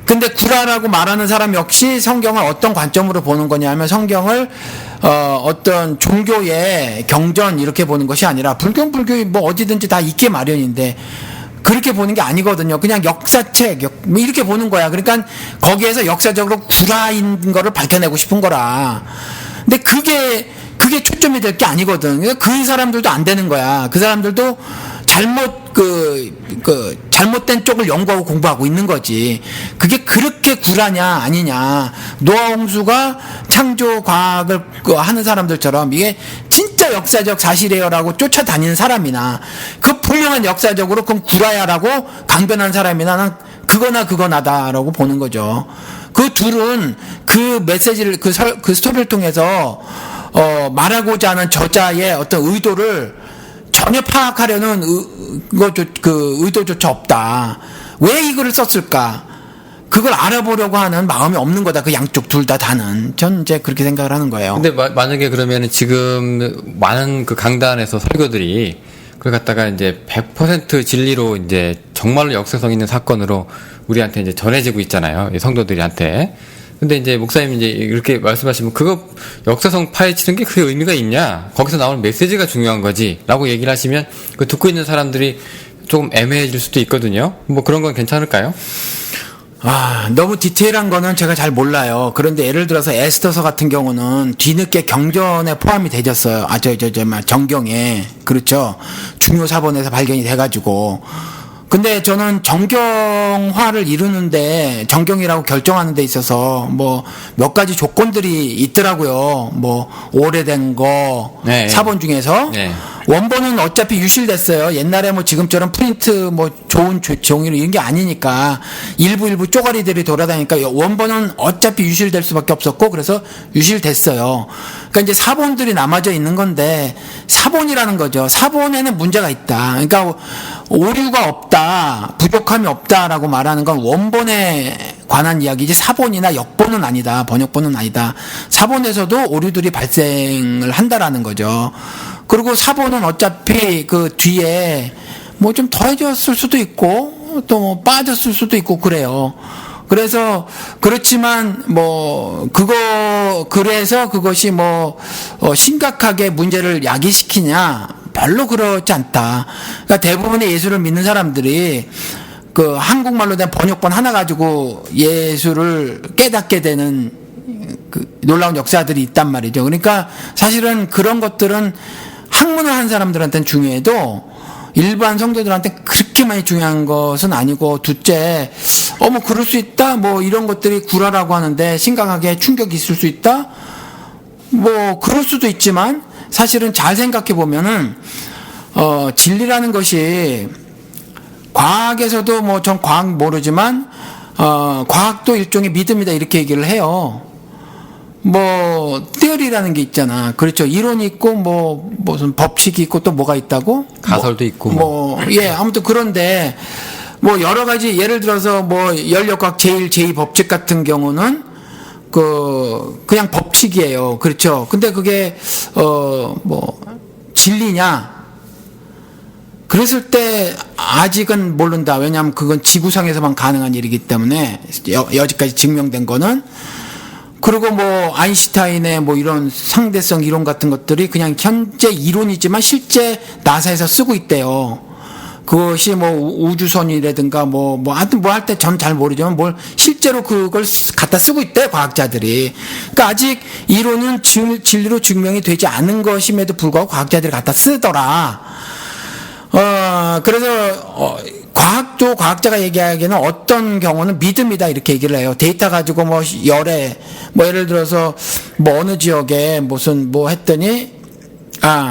[SPEAKER 2] 근데 구라라고 말하는 사람 역시 성경을 어떤 관점으로 보는 거냐면 성경을 어떤 종교의 경전 이렇게 보는 것이 아니라 불교 뭐 어디든지 다 있게 마련인데 그렇게 보는 게 아니거든요. 그냥 역사책 뭐 이렇게 보는 거야. 그러니까 거기에서 역사적으로 구라인 거를 밝혀내고 싶은 거라. 근데 그게 초점이 될 게 아니거든. 그러니까 그 사람들도 안 되는 거야. 그 사람들도 잘못된 쪽을 연구하고 공부하고 있는 거지. 그게 그렇게 구라냐 아니냐. 노아 홍수가 창조 과학을 하는 사람들처럼 이게 진짜 역사적 사실이에요라고 쫓아다니는 사람이나 그 분명한 역사적으로 그건 구라야라고 강변한 사람이나 난 그거나다라고 보는 거죠. 그 둘은 그 메시지를 그 스토리를 통해서 말하고자 하는 저자의 어떤 의도를 전혀 파악하려는 의도조차 없다. 왜 이거를 썼을까? 그걸 알아보려고 하는 마음이 없는 거다. 그 양쪽 둘 다는. 전 이제 그렇게 생각을 하는 거예요.
[SPEAKER 1] 근데 만약에 그러면은 지금 많은 그 강단에서 설교들이 그걸 갖다가 이제 100% 진리로 이제 정말로 역사성 있는 사건으로 우리한테 이제 전해지고 있잖아요. 성도들한테. 근데 이제 목사님 이제 이렇게 말씀하시면 그거 역사성 파헤치는 게 그게 의미가 있냐? 거기서 나오는 메시지가 중요한 거지. 라고 얘기를 하시면 그 듣고 있는 사람들이 조금 애매해질 수도 있거든요. 뭐 그런 건 괜찮을까요?
[SPEAKER 2] 너무 디테일한 거는 제가 잘 몰라요. 그런데 예를 들어서 에스더서 같은 경우는 뒤늦게 경전에 포함이 되졌어요. 정경에. 그렇죠. 중요 사본에서 발견이 돼가지고. 근데 저는 정경화를 이루는데 정경이라고 결정하는 데 있어서 뭐 몇 가지 조건들이 있더라고요. 뭐 오래된 거
[SPEAKER 1] 네.
[SPEAKER 2] 사본 중에서
[SPEAKER 1] 네.
[SPEAKER 2] 원본은 어차피 유실됐어요. 옛날에 뭐 지금처럼 프린트 뭐 좋은 종이로 이런 게 아니니까 일부 쪼가리들이 돌아다니니까 원본은 어차피 유실될 수밖에 없었고 그래서 유실됐어요. 그러니까 이제 사본들이 남아져 있는 건데 사본이라는 거죠. 사본에는 문제가 있다. 그러니까 오류가 없다, 부족함이 없다라고 말하는 건 원본에 관한 이야기지 사본이나 역본은 아니다, 번역본은 아니다. 사본에서도 오류들이 발생을 한다라는 거죠. 그리고 사본은 어차피 그 뒤에 뭐 좀 더해졌을 수도 있고 또 뭐 빠졌을 수도 있고 그래요. 그래서 그렇지만 뭐 그래서 그것이 뭐 심각하게 문제를 야기시키냐 별로 그렇지 않다. 그러니까 대부분의 예수를 믿는 사람들이 그 한국말로 된 번역본 하나 가지고 예수를 깨닫게 되는 그 놀라운 역사들이 있단 말이죠. 그러니까 사실은 그런 것들은 학문을 한 사람들한테는 중요해도 일반 성도들한테 그렇게 많이 중요한 것은 아니고 둘째 뭐 그럴 수 있다 뭐 이런 것들이 구라라고 하는데 심각하게 충격이 있을 수 있다 뭐 그럴 수도 있지만 사실은 잘 생각해 보면은 진리라는 것이 과학에서도 뭐 전 과학 모르지만 과학도 일종의 믿음이다 이렇게 얘기를 해요. 뭐 티어리라는 게 있잖아. 그렇죠. 이론이 있고 뭐 무슨 법칙이 있고 또 뭐가 있다고?
[SPEAKER 1] 가설도 있고
[SPEAKER 2] 아무튼 그런데 뭐 여러 가지 예를 들어서 뭐 열역학 제1 법칙 같은 경우는 그냥 법칙이에요. 그렇죠. 근데 그게 뭐 진리냐? 그랬을 때 아직은 모른다. 왜냐하면 그건 지구상에서만 가능한 일이기 때문에 여지까지 증명된 거는. 그리고 뭐 아인슈타인의 뭐 이런 상대성 이론 같은 것들이 그냥 현재 이론이지만 실제 나사에서 쓰고 있대요. 그것이 뭐 우주선이라든가 하여튼 뭐 할 때 전 잘 모르지만 뭘 실제로 그걸 갖다 쓰고 있대 과학자들이. 그러니까 아직 이론은 진리로 증명이 되지 않은 것임에도 불구하고 과학자들이 갖다 쓰더라. 그래서 과학도 과학자가 얘기하기에는 어떤 경우는 믿음이다 이렇게 얘기를 해요. 데이터 가지고 뭐 예를 들어서 뭐 어느 지역에 무슨 뭐 했더니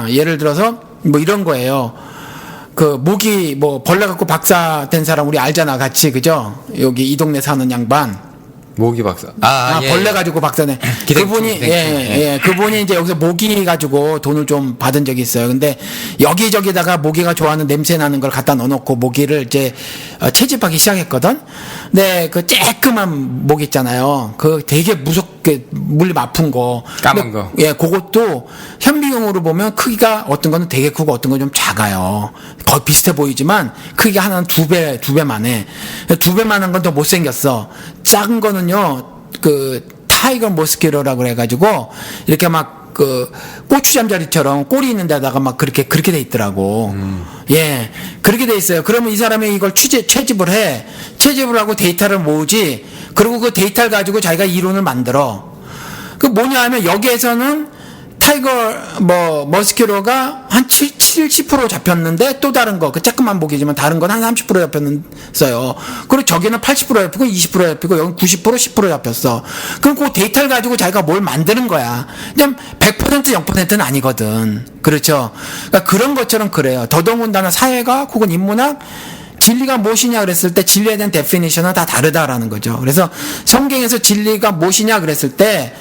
[SPEAKER 2] 예를 들어서 뭐 이런 거예요. 그 모기 뭐 벌레 갖고 박사 된 사람 우리 알잖아 같이 그죠? 여기 이 동네 사는 양반.
[SPEAKER 1] 모기 박사. 예.
[SPEAKER 2] 벌레 가지고 박사네. 그분이 그분이 이제 여기서 모기 가지고 돈을 좀 받은 적이 있어요. 근데 여기저기다가 모기가 좋아하는 냄새 나는 걸 갖다 넣어놓고 모기를 이제 채집하기 시작했거든. 근데 그 쬐끄만 모기 있잖아요. 그 되게 무섭게 물림 아픈 거.
[SPEAKER 1] 까만 거.
[SPEAKER 2] 예, 그것도 현미경으로 보면 크기가 어떤 거는 되게 크고 어떤 건 좀 작아요. 거의 비슷해 보이지만 크기가 하나는 두 배만 해. 두 배만한 건 더 못생겼어. 작은 거는요, 그, 타이거 모스키토라고 그래가지고, 이렇게 막, 그, 고추잠자리처럼 꼬리 있는 데다가 막 그렇게 돼 있더라고. 예. 그렇게 돼 있어요. 그러면 이 사람이 이걸 채집을 해. 채집을 하고 데이터를 모으지. 그리고 그 데이터를 가지고 자기가 이론을 만들어. 그 뭐냐 하면 여기에서는 타이거 머스키토가 한 70% 잡혔는데 또 다른 거 그 조그만 모기지만 다른 건 한 30% 잡혔어요. 그리고 저기는 80% 잡히고 20% 잡히고 여기 90% 10% 잡혔어. 그럼 그 데이터를 가지고 자기가 뭘 만드는 거야. 그냥 100% 0%는 아니거든. 그렇죠. 그러니까 그런 것처럼 그래요. 더더군다나 사회과학 혹은 인문학 진리가 무엇이냐 그랬을 때 진리에 대한 데피니션은 다 다르다라는 거죠. 그래서 성경에서 진리가 무엇이냐 그랬을 때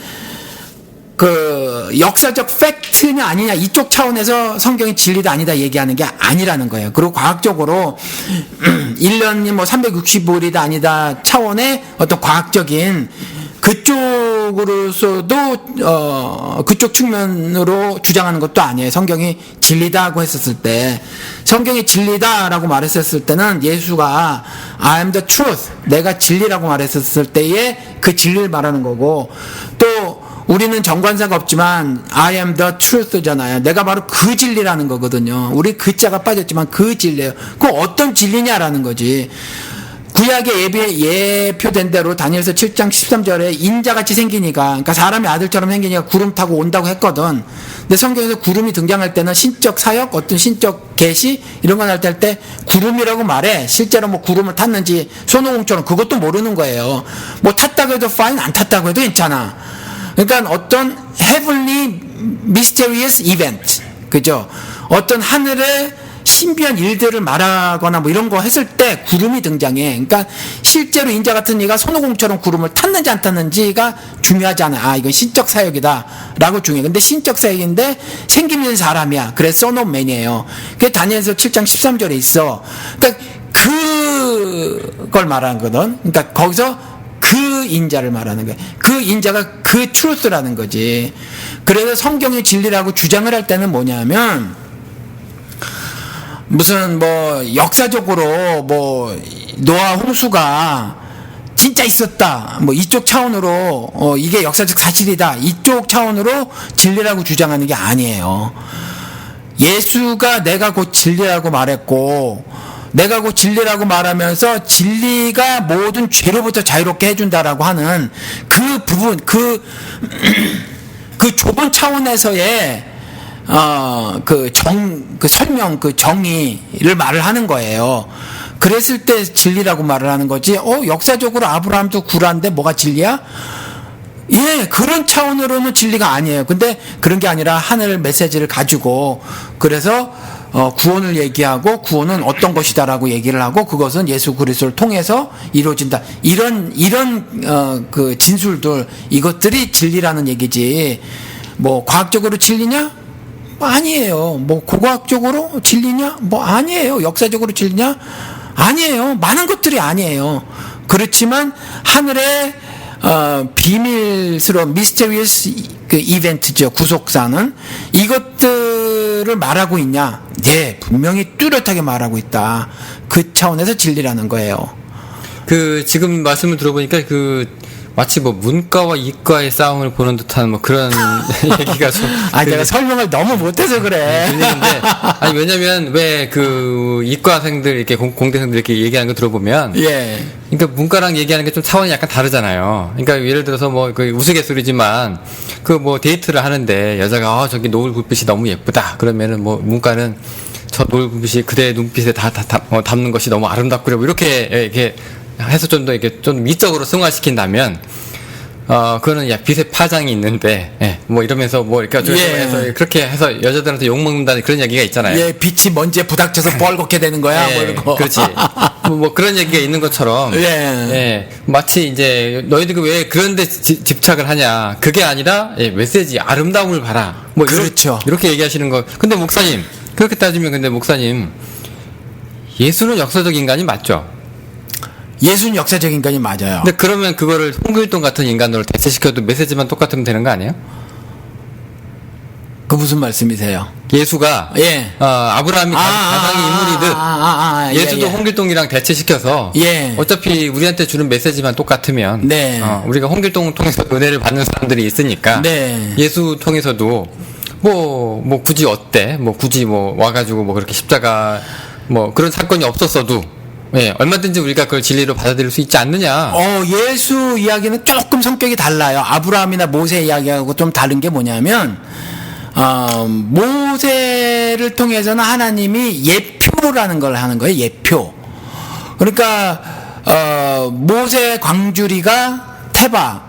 [SPEAKER 2] 그 역사적 팩트냐 아니냐 이쪽 차원에서 성경이 진리다 아니다 얘기하는 게 아니라는 거예요. 그리고 과학적으로 1년이 뭐 365일이다 아니다 차원의 어떤 과학적인 그쪽으로서도 그쪽 측면으로 주장하는 것도 아니에요. 성경이 진리다고 했었을 때 성경이 진리다라고 말했었을 때는 예수가 I am the truth 내가 진리라고 말했었을 때에 그 진리를 말하는 거고 또 우리는 정관사가 없지만 I am the truth잖아요. 내가 바로 그 진리라는 거거든요. 우리 그자가 빠졌지만 그 진리예요. 그 어떤 진리냐라는 거지. 구약에 예표된 대로 다니엘서 7장 13절에 인자같이 생기니까 그러니까 사람이 아들처럼 생기니까 구름 타고 온다고 했거든. 근데 성경에서 구름이 등장할 때는 신적 사역 어떤 신적 계시 이런 거 할 때 구름이라고 말해. 실제로 뭐 구름을 탔는지 손오공처럼 그것도 모르는 거예요. 뭐 탔다고 해도 fine 안 탔다고 해도 괜찮아. 그러니까 어떤 heavenly mysterious event, 그죠? 어떤 하늘의 신비한 일들을 말하거나 뭐 이런 거 했을 때 구름이 등장해. 그러니까 실제로 인자 같은 이가 손오공처럼 구름을 탔는지 안 탔는지가 중요하지 않아. 아, 이건 신적 사역이다라고 중요해. 근데 신적 사역인데 생김 있는 사람이야. 그래서 son of man이에요. 그게 다니엘서 7장 13절에 있어. 그러니까 그걸 말하는 거든. 그러니까 거기서 그 인자를 말하는 거예요. 그 인자가 그 트루스라는 거지. 그래서 성경의 진리라고 주장을 할 때는 뭐냐면 무슨 뭐 역사적으로 뭐 노아 홍수가 진짜 있었다. 뭐 이쪽 차원으로 이게 역사적 사실이다. 이쪽 차원으로 진리라고 주장하는 게 아니에요. 예수가 내가 곧 진리라고 말했고 내가 곧 진리라고 말하면서 진리가 모든 죄로부터 자유롭게 해준다라고 하는 그 부분, 그 좁은 차원에서의, 그 설명, 그 정의를 말을 하는 거예요. 그랬을 때 진리라고 말을 하는 거지, 역사적으로 아브라함도 구라인데 뭐가 진리야? 예, 그런 차원으로는 진리가 아니에요. 근데 그런 게 아니라 하늘 메시지를 가지고, 그래서, 구원을 얘기하고 구원은 어떤 것이다라고 얘기를 하고 그것은 예수 그리스도를 통해서 이루어진다. 이런 그 진술들 이것들이 진리라는 얘기지. 뭐 과학적으로 진리냐? 뭐 아니에요. 뭐 고고학적으로 진리냐? 뭐 아니에요. 역사적으로 진리냐? 아니에요. 많은 것들이 아니에요. 그렇지만 하늘의 비밀스러운 미스테리어스 그 이벤트죠. 구속사는 이것들을 말하고 있냐? 네, 분명히 뚜렷하게 말하고 있다. 그 차원에서 진리라는 거예요.
[SPEAKER 1] 그 지금 말씀을 들어보니까 그 마치 뭐 문과와 이과의 싸움을 보는 듯한 뭐 그런 얘기가 좀.
[SPEAKER 2] 내가 설명을 너무 못해서 그래.
[SPEAKER 1] 들리는데, 아니, 왜냐면 왜 그 이과생들 이렇게 공대생들 이렇게 얘기하는 거 들어보면.
[SPEAKER 2] 예.
[SPEAKER 1] 그러니까 문과랑 얘기하는 게 좀 차원이 약간 다르잖아요. 그러니까 예를 들어서 뭐 그 우스갯소리지만 그 뭐 데이트를 하는데 여자가 저기 노을 불빛이 너무 예쁘다. 그러면은 뭐 문과는 저 노을 불빛이 그대의 눈빛에 담는 것이 너무 아름답구려. 뭐 이렇게 해서 좀 더 이렇게 좀 미적으로 승화시킨다면 그거는 야 빛의 파장이 있는데, 예, 뭐 이러면서 뭐 이렇게 해서 그렇게 해서 여자들한테 욕 먹는다는 그런 얘기가 있잖아요.
[SPEAKER 2] 예, 빛이 먼지에 부닥쳐서 벌겋게 되는 거야.
[SPEAKER 1] 예,
[SPEAKER 2] 뭐 이러고.
[SPEAKER 1] 그렇지. 뭐 그런 얘기가 있는 것처럼, 예, 마치 이제 너희들 왜 그런데 집착을 하냐? 그게 아니라 예, 메시지 아름다움을 봐라. 뭐
[SPEAKER 2] 그렇죠.
[SPEAKER 1] 이렇게 얘기하시는 거. 근데 목사님 그렇게 따지면 근데 목사님 예수는 역사적 인간이 맞죠?
[SPEAKER 2] 예수는 역사적 인간이 맞아요.
[SPEAKER 1] 근데 그러면 그거를 홍길동 같은 인간으로 대체시켜도 메시지만 똑같으면 되는 거 아니에요?
[SPEAKER 2] 그 무슨 말씀이세요?
[SPEAKER 1] 예수가 아브라함이 가상의 인물이듯 예수도 홍길동이랑 대체시켜서 어차피 우리한테 주는 메시지만 똑같으면 우리가 홍길동 통해서 은혜를 받는 사람들이 있으니까 예수 통해서도 뭐 굳이 어때? 뭐 굳이 뭐 와가지고 뭐 그렇게 십자가 뭐 그런 사건이 없었어도 얼마든지 우리가 그걸 진리로 받아들일 수 있지 않느냐.
[SPEAKER 2] 예수 이야기는 조금 성격이 달라요. 아브라함이나 모세 이야기하고 좀 다른 게 뭐냐면, 모세를 통해서는 하나님이 예표라는 걸 하는 거예요. 예표. 그러니까, 모세 광주리가 테바,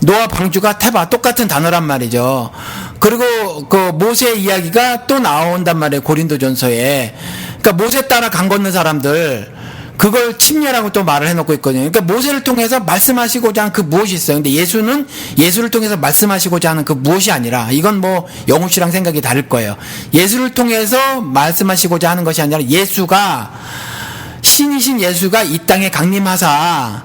[SPEAKER 2] 노아 방주가 테바, 똑같은 단어란 말이죠. 그리고 그 모세 이야기가 또 나온단 말이에요. 고린도전서에. 그러니까 모세 따라 강 건넌 사람들, 그걸 침례라고 또 말을 해놓고 있거든요. 그러니까 모세를 통해서 말씀하시고자 하는 그 무엇이 있어요. 근데 예수는 예수를 통해서 말씀하시고자 하는 그 무엇이 아니라, 이건 뭐 영우 씨랑 생각이 다를 거예요. 예수를 통해서 말씀하시고자 하는 것이 아니라 예수가, 신이신 예수가 이 땅에 강림하사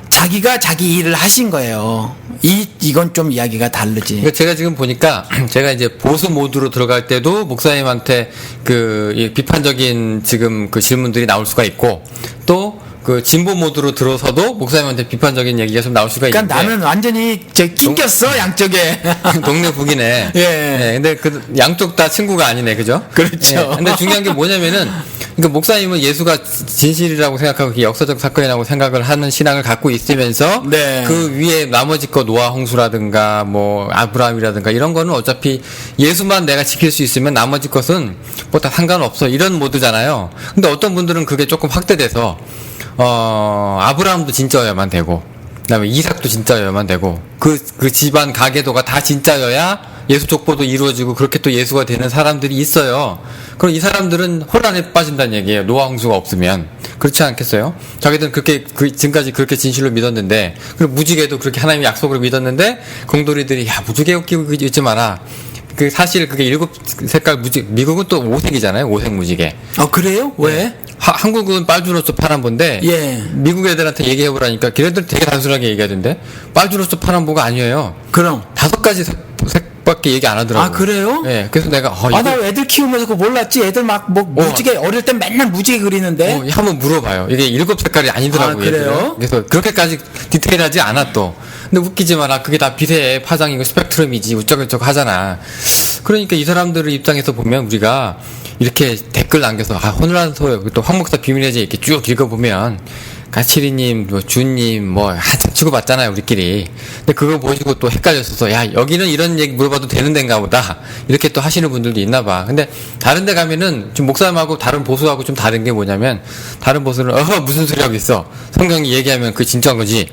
[SPEAKER 2] 자기가 자기 일을 하신 거예요. 이건 좀 이야기가 다르지.
[SPEAKER 1] 그러니까 제가 지금 보니까 제가 이제 보수 모드로 들어갈 때도 목사님한테 그 비판적인 지금 그 질문들이 나올 수가 있고, 또 그 진보 모드로 들어서도 목사님한테 비판적인 얘기가 좀 나올 수가 있는데.
[SPEAKER 2] 그러니까 나는 완전히 낑겼어 양쪽에.
[SPEAKER 1] 동네 북이네. 근데 그 양쪽 다 친구가 아니네, 그죠?
[SPEAKER 2] 그렇죠.
[SPEAKER 1] 근데 중요한 게 뭐냐면은, 그러니까 목사님은 예수가 진실이라고 생각하고 역사적 사건이라고 생각을 하는 신앙을 갖고 있으면서 그 위에 나머지 거 노아 홍수라든가 뭐 아브라함이라든가 이런 거는 어차피 예수만 내가 지킬 수 있으면 나머지 것은 뭐 다 상관없어, 이런 모드잖아요. 근데 어떤 분들은 그게 조금 확대돼서 아브라함도 진짜여야만 되고, 그다음에 이삭도 진짜여야만 되고, 그 집안 가계도가 다 진짜여야 예수 족보도 이루어지고 그렇게 또 예수가 되는 사람들이 있어요. 그럼 이 사람들은 혼란에 빠진다는 얘기예요. 노아 홍수가 없으면. 그렇지 않겠어요? 자기들은 그렇게 지금까지 그렇게 진실로 믿었는데, 그리고 무지개도 그렇게 하나님의 약속으로 믿었는데, 공돌이들이 야 무지개 웃기고 있지 마라. 사실 그게 7색깔 무지개, 미국은 또 5색이잖아요. 5색 무지개.
[SPEAKER 2] 그래요? 왜?
[SPEAKER 1] 한국은 빨주노초 파란보인데 미국 애들한테 얘기해보라니까 걔네들 되게 단순하게 얘기하던데, 빨주노초 파란보가 아니에요.
[SPEAKER 2] 그럼
[SPEAKER 1] 5가지 색밖에 얘기 안 하더라고요.
[SPEAKER 2] 그래요?
[SPEAKER 1] 그래서 내가
[SPEAKER 2] 나 애들 키우면서 그거 몰랐지. 애들 막 뭐 무지개 어릴 때 맨날 무지개 그리는데.
[SPEAKER 1] 한번 물어봐요. 이게 7색깔이 아니더라고요.
[SPEAKER 2] 그래요?
[SPEAKER 1] 그래서 그렇게까지 디테일하지 않아 또. 근데 웃기지 마라. 그게 다 빛의 파장이고 스펙트럼이지 우쩍우쩍 하잖아. 그러니까 이 사람들의 입장에서 보면 우리가 이렇게 댓글 남겨서 혼란한 소요, 또 황 목사 비밀의제 이렇게 쭉 읽어보면 가치리님, 뭐 주님, 뭐 한참 치고받잖아요 우리끼리. 근데 그거 보시고 또 헷갈렸어서 야 여기는 이런 얘기 물어봐도 되는 데인가 보다, 이렇게 또 하시는 분들도 있나봐. 근데 다른 데 가면은 좀 목사님하고 다른 보수하고 좀 다른 게 뭐냐면, 다른 보수는 무슨 소리 하고 있어, 성경이 얘기하면 그게 진짜인 거지,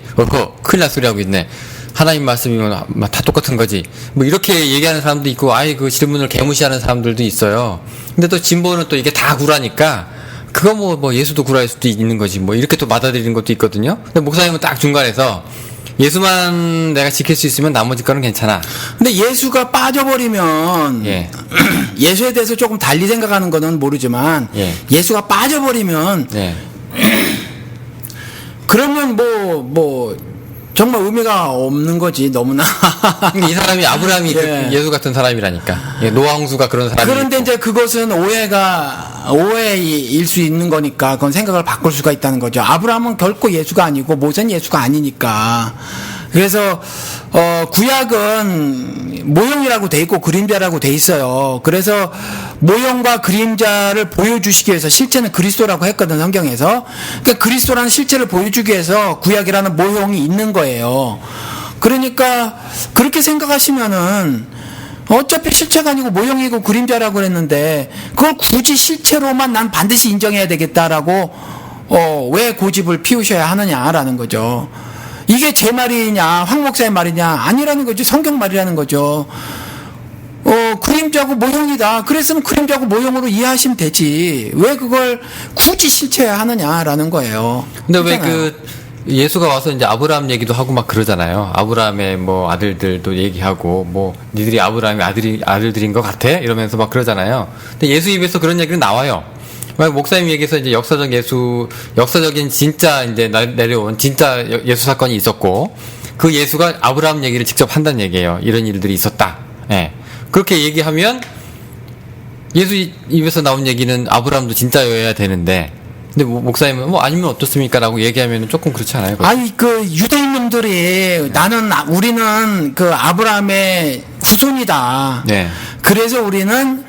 [SPEAKER 1] 큰일 날 소리 하고 있네, 하나님 말씀이면 다 똑같은 거지, 뭐 이렇게 얘기하는 사람도 있고, 아예 그 질문을 개무시하는 사람들도 있어요. 근데 또 진보는 또 이게 다 구라니까 그거 뭐 예수도 구라일 수도 있는 거지, 뭐 이렇게 또 받아들이는 것도 있거든요. 근데 목사님은 딱 중간에서 예수만 내가 지킬 수 있으면 나머지 거는 괜찮아.
[SPEAKER 2] 근데 예수가 빠져버리면 예수에 대해서 조금 달리 생각하는 거는 모르지만 예수가 빠져버리면 그러면 뭐 정말 의미가 없는 거지, 너무나.
[SPEAKER 1] 이 사람이 아브라함이 예수 같은 사람이라니까. 노아 홍수가 그런 사람이.
[SPEAKER 2] 그런데 이제 그것은 오해일 수 있는 거니까 그건 생각을 바꿀 수가 있다는 거죠. 아브라함은 결코 예수가 아니고 모세는 예수가 아니니까. 그래서 구약은 모형이라고 돼 있고 그림자라고 돼 있어요. 그래서 모형과 그림자를 보여주시기 위해서, 실체는 그리스도라고 했거든 성경에서. 그러니까 그리스도라는 실체를 보여주기 위해서 구약이라는 모형이 있는 거예요. 그러니까 그렇게 생각하시면은 어차피 실체가 아니고 모형이고 그림자라고 그랬는데 그걸 굳이 실체로만 난 반드시 인정해야 되겠다라고 왜 고집을 피우셔야 하느냐라는 거죠. 이게 제 말이냐, 황 목사의 말이냐, 아니라는 거죠. 성경 말이라는 거죠. 그림자고 모형이다. 그랬으면 그림자고 모형으로 이해하시면 되지. 왜 그걸 굳이 실체해야 하느냐라는 거예요.
[SPEAKER 1] 근데 왜 예수가 와서 이제 아브라함 얘기도 하고 막 그러잖아요. 아브라함의 뭐 아들들도 얘기하고 뭐 니들이 아브라함의 아들들인 것 같아? 이러면서 막 그러잖아요. 근데 예수 입에서 그런 얘기는 나와요. 목사님 얘기해서 이제 역사적인 진짜 이제 내려온 진짜 예수 사건이 있었고 그 예수가 아브라함 얘기를 직접 한다는 얘기예요. 이런 일들이 있었다. 예. 그렇게 얘기하면 예수 입에서 나온 얘기는 아브라함도 진짜여야 되는데 근데 목사님은 아니면 어떻습니까? 라고 얘기하면 조금 그렇지 않아요?
[SPEAKER 2] 아니, 유대인 놈들이 우리는 아브라함의 후손이다. 네. 그래서 우리는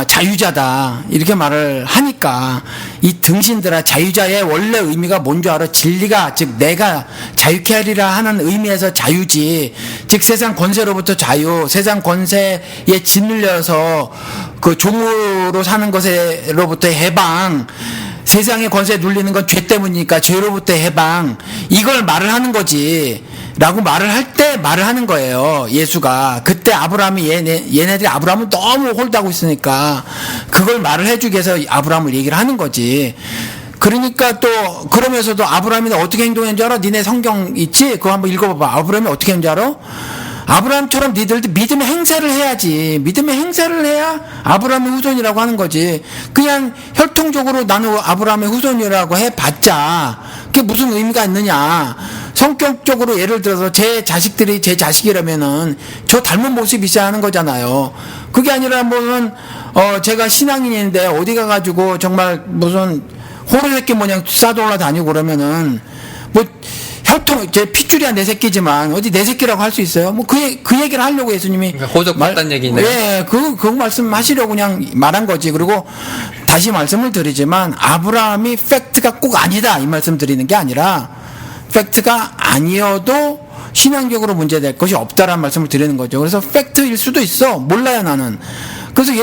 [SPEAKER 2] 자유자다. 이렇게 말을 하니까 이 등신들아 자유자의 원래 의미가 뭔 줄 알아? 진리가, 즉 내가 자유케 하리라 하는 의미에서 자유지. 즉 세상 권세로부터 자유, 세상 권세에 짓눌려서 종으로 사는 것으로부터의 해방, 세상의 권세에 눌리는 건 죄 때문이니까 죄로부터 해방, 이걸 말을 하는 거지 라고 말을 할 때 말을 하는 거예요. 예수가 그때 아브라함이 얘네들이 아브라함을 너무 홀드하고 있으니까 그걸 말을 해주기 위해서 아브라함을 얘기를 하는 거지. 그러니까 또 그러면서도 아브라함이 어떻게 행동했는지 알아? 니네 성경 있지? 그거 한번 읽어봐봐. 아브라함이 어떻게 했는지 알아? 아브라함처럼 니들도 믿음의 행세를 해야지. 믿음의 행세를 해야 아브라함의 후손이라고 하는 거지. 그냥 혈통적으로 나는 아브라함의 후손이라고 해봤자 그게 무슨 의미가 있느냐. 성격적으로 예를 들어서 제 자식들이 제 자식이라면은 저 닮은 모습이 있어야 하는 거잖아요. 그게 아니라 제가 신앙인인데 어디 가가지고 정말 무슨 호루새끼 모양 싸돌아 다니고 그러면은 제 핏줄이야 내 새끼지만 어디 내 새끼라고 할 수 있어요? 그 얘기를 하려고 예수님이
[SPEAKER 1] 호적받다는 얘기인데.
[SPEAKER 2] 예, 그 말씀하시려고 그냥 말한 거지. 그리고 다시 말씀을 드리지만 아브라함이 팩트가 꼭 아니다 이 말씀 드리는 게 아니라 팩트가 아니어도 신앙적으로 문제될 것이 없다라는 말씀을 드리는 거죠. 그래서 팩트일 수도 있어. 몰라요 나는. 그래서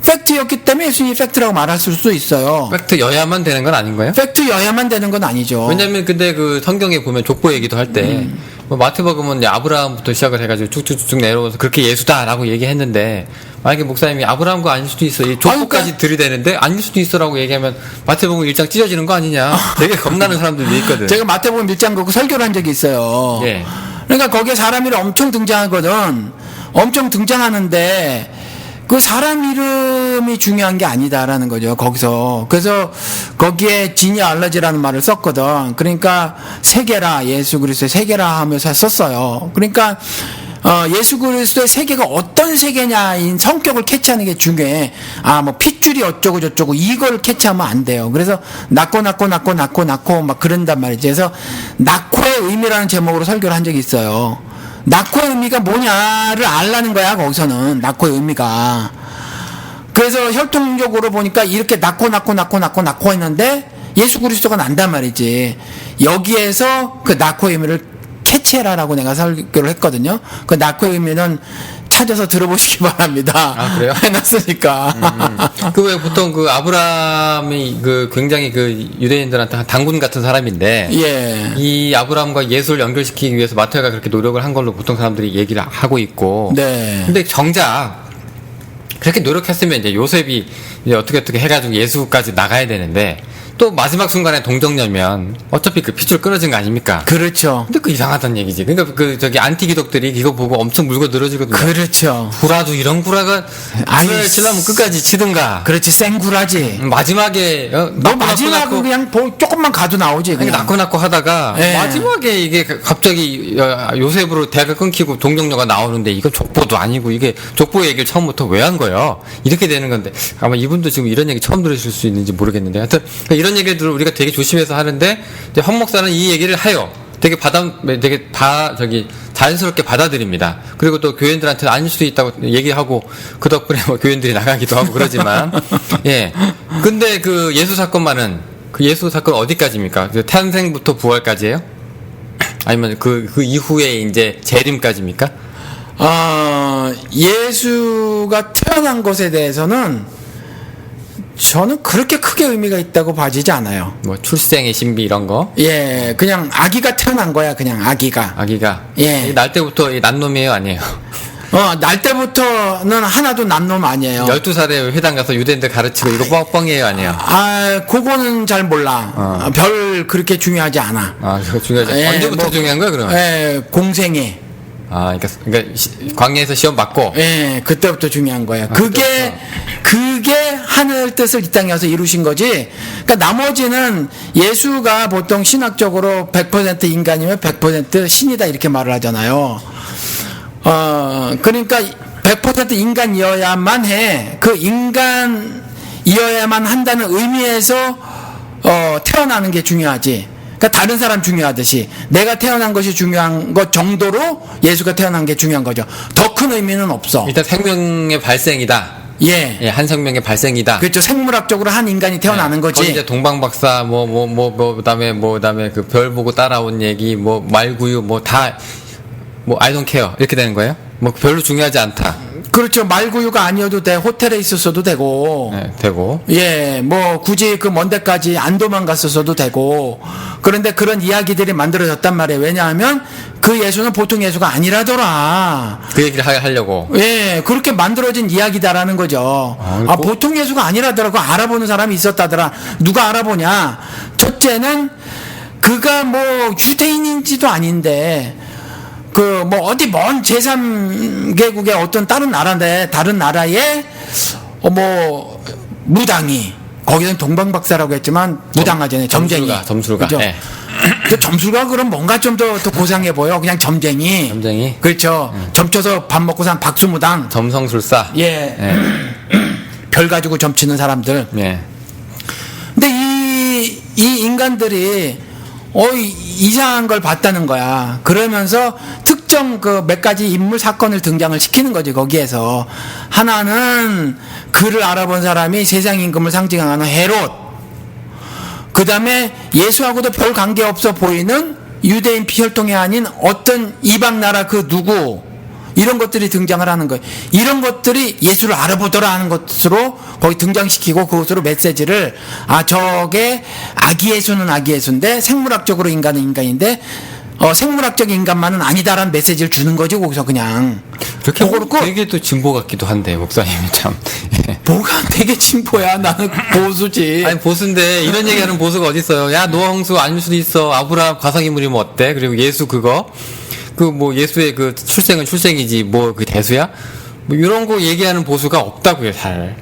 [SPEAKER 2] 팩트였기 때문에 예수님이 팩트라고 말할 수도 있어요.
[SPEAKER 1] 팩트여야만 되는 건 아닌 거예요?
[SPEAKER 2] 팩트여야만 되는 건 아니죠.
[SPEAKER 1] 왜냐면 근데 성경에 보면 족보 얘기도 할 때 마태복음은 이제 아브라함부터 시작을 해가지고 쭉쭉쭉 내려오면서 그렇게 예수다라고 얘기했는데 만약에 목사님이 아브라함과 아닐 수도 있어. 이 족보까지 들이대는데 아닐 수도 있어라고 얘기하면 마태복음 1장 찢어지는 거 아니냐. 되게 겁나는 사람들도 있거든.
[SPEAKER 2] 제가 마태복음 1장 보고 설교를 한 적이 있어요. 예. 그러니까 거기에 사람 이름 엄청 등장하거든. 엄청 등장하는데 그 사람 이름이 중요한 게 아니다라는 거죠. 거기서. 그래서 거기에 지니알러지라는 말을 썼거든. 그러니까 세계라, 예수 그리스도의 세계라 하면서 썼어요. 그러니까 예수 그리스도의 세계가 어떤 세계냐인 성격을 캐치하는 게 중요해. 핏줄이 어쩌고 저쩌고 이걸 캐치하면 안 돼요. 그래서 낳고 막 그런단 말이지. 그래서 낳고의 의미라는 제목으로 설교를 한 적이 있어요. 낳고의 의미가 뭐냐를 알라는 거야. 거기서는 낳고의 의미가. 그래서 혈통적으로 보니까 이렇게 낳고 했는데 예수 그리스도가 난단 말이지. 여기에서 그 낳고의 의미를 캐치해라라고 내가 설교를 했거든요. 그 낳고의 의미는 찾아서 들어보시기 바랍니다.
[SPEAKER 1] 아, 그래요?
[SPEAKER 2] 해놨으니까.
[SPEAKER 1] 왜 보통 아브라함이 굉장히 유대인들한테 당군 같은 사람인데. 예. 이 아브라함과 예수를 연결시키기 위해서 마태가 그렇게 노력을 한 걸로 보통 사람들이 얘기를 하고 있고. 네. 근데 정작 그렇게 노력했으면 이제 요셉이 이제 어떻게 해가지고 예수까지 나가야 되는데. 또 마지막 순간에 동정녀면 어차피 핏줄 끊어진 거 아닙니까?
[SPEAKER 2] 그렇죠.
[SPEAKER 1] 근데 이상하다는 얘기지. 그러니까 안티 기독들이 이거 보고 엄청 물고 늘어지거든요.
[SPEAKER 2] 그렇죠.
[SPEAKER 1] 구라도 이런 구라가 구라를 치려면 끝까지 치든가.
[SPEAKER 2] 그렇지, 생구라지.
[SPEAKER 1] 마지막에
[SPEAKER 2] 마지막은 그냥 조금만 가도 나오지. 그냥.
[SPEAKER 1] 낳고 하다가 네. 마지막에 이게 갑자기 요셉으로 대가 끊기고 동정녀가 나오는데 이건 족보도 아니고 이게 족보 얘기를 처음부터 왜 한 거예요? 이렇게 되는 건데 아마 이분도 지금 이런 얘기 처음 들으실 수 있는지 모르겠는데 하여튼 이런 얘기를 우리가 되게 조심해서 하는데 이제 황 목사는 이 얘기를 해요. 되게 자연스럽게 받아들입니다. 그리고 또 교인들한테 아닐 수도 있다고 얘기하고 그 덕분에 교인들이 나가기도 하고 그러지만 예. 근데 예수 사건만은 예수 사건 어디까지입니까? 탄생부터 부활까지예요? 아니면 그 이후에 이제 재림까지입니까?
[SPEAKER 2] 예수가 태어난 것에 대해서는 저는 그렇게 크게 의미가 있다고 봐지지 않아요.
[SPEAKER 1] 뭐 출생의 신비 이런 거?
[SPEAKER 2] 예, 그냥 아기가 태어난 거야, 그냥 아기가.
[SPEAKER 1] 예. 날 때부터 난 놈이에요, 아니에요?
[SPEAKER 2] 날 때부터는 하나도 난 놈 아니에요.
[SPEAKER 1] 12살에 회당 가서 유대인들 가르치고 이거 뻥이에요, 아니에요?
[SPEAKER 2] 그거는 잘 몰라. 별 그렇게 중요하지 않아.
[SPEAKER 1] 그거 중요하지 않아. 언제부터 중요한 거야, 그러면?
[SPEAKER 2] 예, 공생애.
[SPEAKER 1] 그러니까 광야에서 시험 받고.
[SPEAKER 2] 예, 그때부터 중요한 거야. 그게 하늘 뜻을 이 땅에 와서 이루신 거지. 그러니까 나머지는 예수가 보통 신학적으로 100% 인간이면 100% 신이다 이렇게 말을 하잖아요. 그러니까 100% 인간이어야만 해. 그 인간이어야만 한다는 의미에서 태어나는 게 중요하지. 그러니까 다른 사람 중요하듯이 내가 태어난 것이 중요한 것 정도로 예수가 태어난 게 중요한 거죠. 더 큰 의미는 없어.
[SPEAKER 1] 일단 생명의 발생이다.
[SPEAKER 2] 예,
[SPEAKER 1] 한 생명의 발생이다.
[SPEAKER 2] 그렇죠. 생물학적으로 한 인간이 태어나는 거지.
[SPEAKER 1] 거기 이제 동방박사 그다음에 그 별 보고 따라온 얘기 말구유 I don't care 이렇게 되는 거예요? 별로 중요하지 않다.
[SPEAKER 2] 그렇죠. 말구유가 아니어도 돼. 호텔에 있었어도 되고.
[SPEAKER 1] 네, 되고.
[SPEAKER 2] 예, 굳이 그 먼 데까지 안 도망갔었어도 되고. 그런데 그런 이야기들이 만들어졌단 말이에요. 왜냐하면 그 예수는 보통 예수가 아니라더라.
[SPEAKER 1] 그 얘기를 하려고.
[SPEAKER 2] 예, 그렇게 만들어진 이야기다라는 거죠. 보통 예수가 아니라더라고. 알아보는 사람이 있었다더라. 누가 알아보냐? 첫째는 그가 유대인인지도 아닌데, 어디 먼 제3개국의 어떤 다른 나라에, 무당이, 거기는 동방박사라고 했지만, 무당하잖아요. 점쟁이.
[SPEAKER 1] 점술가.
[SPEAKER 2] 그죠? 네. 그 점술가 그럼 뭔가 좀 더 고상해 보여. 그냥 점쟁이. 그렇죠. 점쳐서 밥 먹고 산 박수무당.
[SPEAKER 1] 점성술사.
[SPEAKER 2] 예. 네. 별 가지고 점치는 사람들.
[SPEAKER 1] 예.
[SPEAKER 2] 근데 이 인간들이, 이상한 걸 봤다는 거야. 그러면서 특정 몇 가지 인물 사건을 등장을 시키는 거지, 거기에서. 하나는 그를 알아본 사람이 세상 임금을 상징하는 헤롯. 그 다음에 예수하고도 별 관계없어 보이는 유대인 피혈통이 아닌 어떤 이방 나라 그 누구. 이런 것들이 등장을 하는 거예요. 이런 것들이 예수를 알아보더라 하는 것으로 거기 등장시키고 그것으로 메시지를 저게 아기 예수는 아기 예수인데 생물학적으로 인간은 인간인데 생물학적 인간만은 아니다라는 메시지를 주는 거지 거기서 그냥.
[SPEAKER 1] 그렇게 그렇고 되게 또 진보 같기도 한데 목사님이 참.
[SPEAKER 2] 뭐가 되게 진보야. 나는 보수지.
[SPEAKER 1] 아니 보수인데 이런 얘기하는 보수가 어디 있어요. 야 노아 홍수 아닐 수도 있어. 아브라함 가상인물이면 어때? 그리고 예수 그거. 예수의 그 출생은 출생이지, 그 대수야? 이런 거 얘기하는 보수가 없다고요, 잘.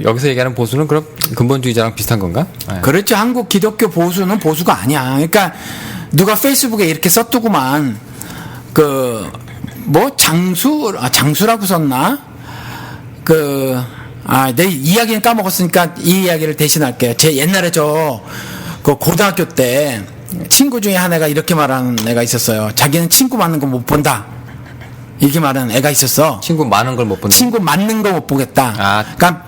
[SPEAKER 1] 여기서 얘기하는 보수는 그럼 근본주의자랑 비슷한 건가? 네.
[SPEAKER 2] 그렇죠. 한국 기독교 보수는 보수가 아니야. 그러니까, 누가 페이스북에 이렇게 썼더구만, 장수라고 썼나? 내 이야기는 까먹었으니까 이 이야기를 대신할게요. 제 옛날에 고등학교 때, 친구 중에 한 애가 이렇게 말하는 애가 있었어요. 자기는 친구 맞는 거 못 본다. 이렇게 말하는 애가 있었어.
[SPEAKER 1] 친구 많은 걸 못 본다.
[SPEAKER 2] 친구 맞는 거 못 보겠다. 그러니까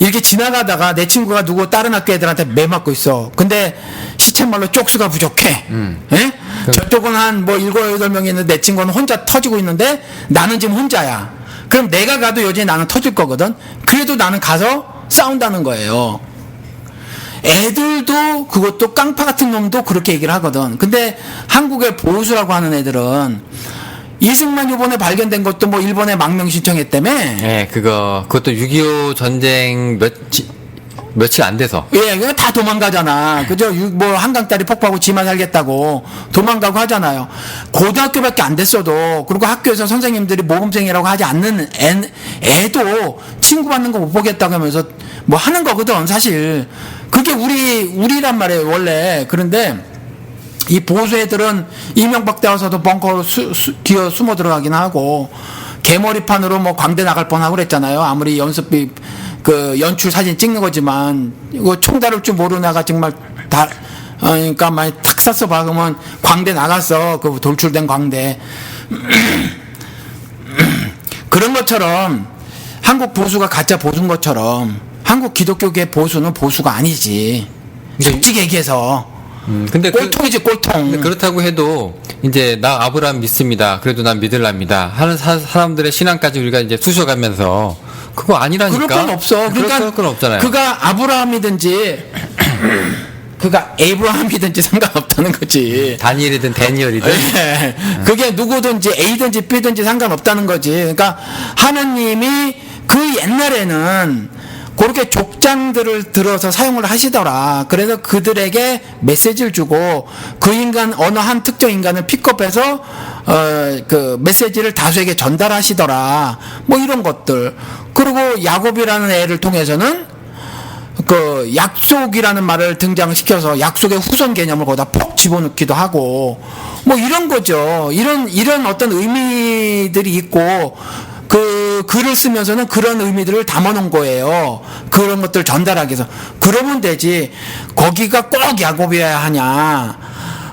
[SPEAKER 2] 이렇게 지나가다가 내 친구가 누구 다른 학교 애들한테 매 맞고 있어. 근데 시쳇말로 쪽수가 부족해. 예? 저쪽은 한 7, 8명이 있는데 내 친구는 혼자 터지고 있는데 나는 지금 혼자야. 그럼 내가 가도 여전히 나는 터질 거거든. 그래도 나는 가서 싸운다는 거예요. 애들도 그것도 깡파 같은 놈도 그렇게 얘기를 하거든. 근데 한국의 보수라고 하는 애들은 이승만 요번에 발견된 것도 일본에 망명 신청했다며.
[SPEAKER 1] 네, 그것도 6.25 전쟁 며칠 안 돼서.
[SPEAKER 2] 예, 그거 다 도망가잖아. 그죠? 한강다리 폭파하고 지만 살겠다고 도망가고 하잖아요. 고등학교밖에 안 됐어도, 그리고 학교에서 선생님들이 모범생이라고 하지 않는 애도 친구 받는 거 못 보겠다고 하면서 하는 거거든, 사실. 그게 우리란 말이에요, 원래. 그런데, 이 보수 애들은 이명박 때 와서도 벙커로 기어 숨어 들어가긴 하고, 개머리판으로 광대 나갈 뻔하고 그랬잖아요. 아무리 연습비, 연출 사진 찍는 거지만, 이거 총 다룰 줄 모르는 애가 정말 그러니까 많이 탁 쐈어 박으면 광대 나갔어. 돌출된 광대. 그런 것처럼, 한국 보수가 가짜 보수인 것처럼, 한국 기독교계 보수는 보수가 아니지. 솔직히 얘기해서.
[SPEAKER 1] 근데
[SPEAKER 2] 꼴통이지, 꼴통.
[SPEAKER 1] 근데 그렇다고 해도, 이제, 나 아브라함 믿습니다. 그래도 난 믿을랍니다. 하는 사람들의 신앙까지 우리가 이제 쑤셔가면서, 그거 아니라니까.
[SPEAKER 2] 그럴 건 없어. 그러니까
[SPEAKER 1] 그럴 건 없잖아요.
[SPEAKER 2] 그가 아브라함이든지 그가 에이브라함이든지 상관없다는 거지.
[SPEAKER 1] 다니엘이든 데니엘이든.
[SPEAKER 2] 네. 그게 누구든지 A든지 B든지 상관없다는 거지. 그러니까 하나님이 그 옛날에는 그렇게 족장들을 들어서 사용을 하시더라. 그래서 그들에게 메시지를 주고 그 인간 어느 한 특정 인간을 픽업해서 그 메시지를 다수에게 전달하시더라. 뭐 이런 것들. 그리고 야곱이라는 애를 통해서는 그 약속이라는 말을 등장시켜서 약속의 후손 개념을 거기다 푹 집어넣기도 하고 뭐 이런 거죠. 이런 어떤 의미들이 있고 그 글을 쓰면서는 그런 의미들을 담아놓은 거예요. 그런 것들 전달하기 위해서. 그러면 되지. 거기가 꼭 야곱이어야 하냐.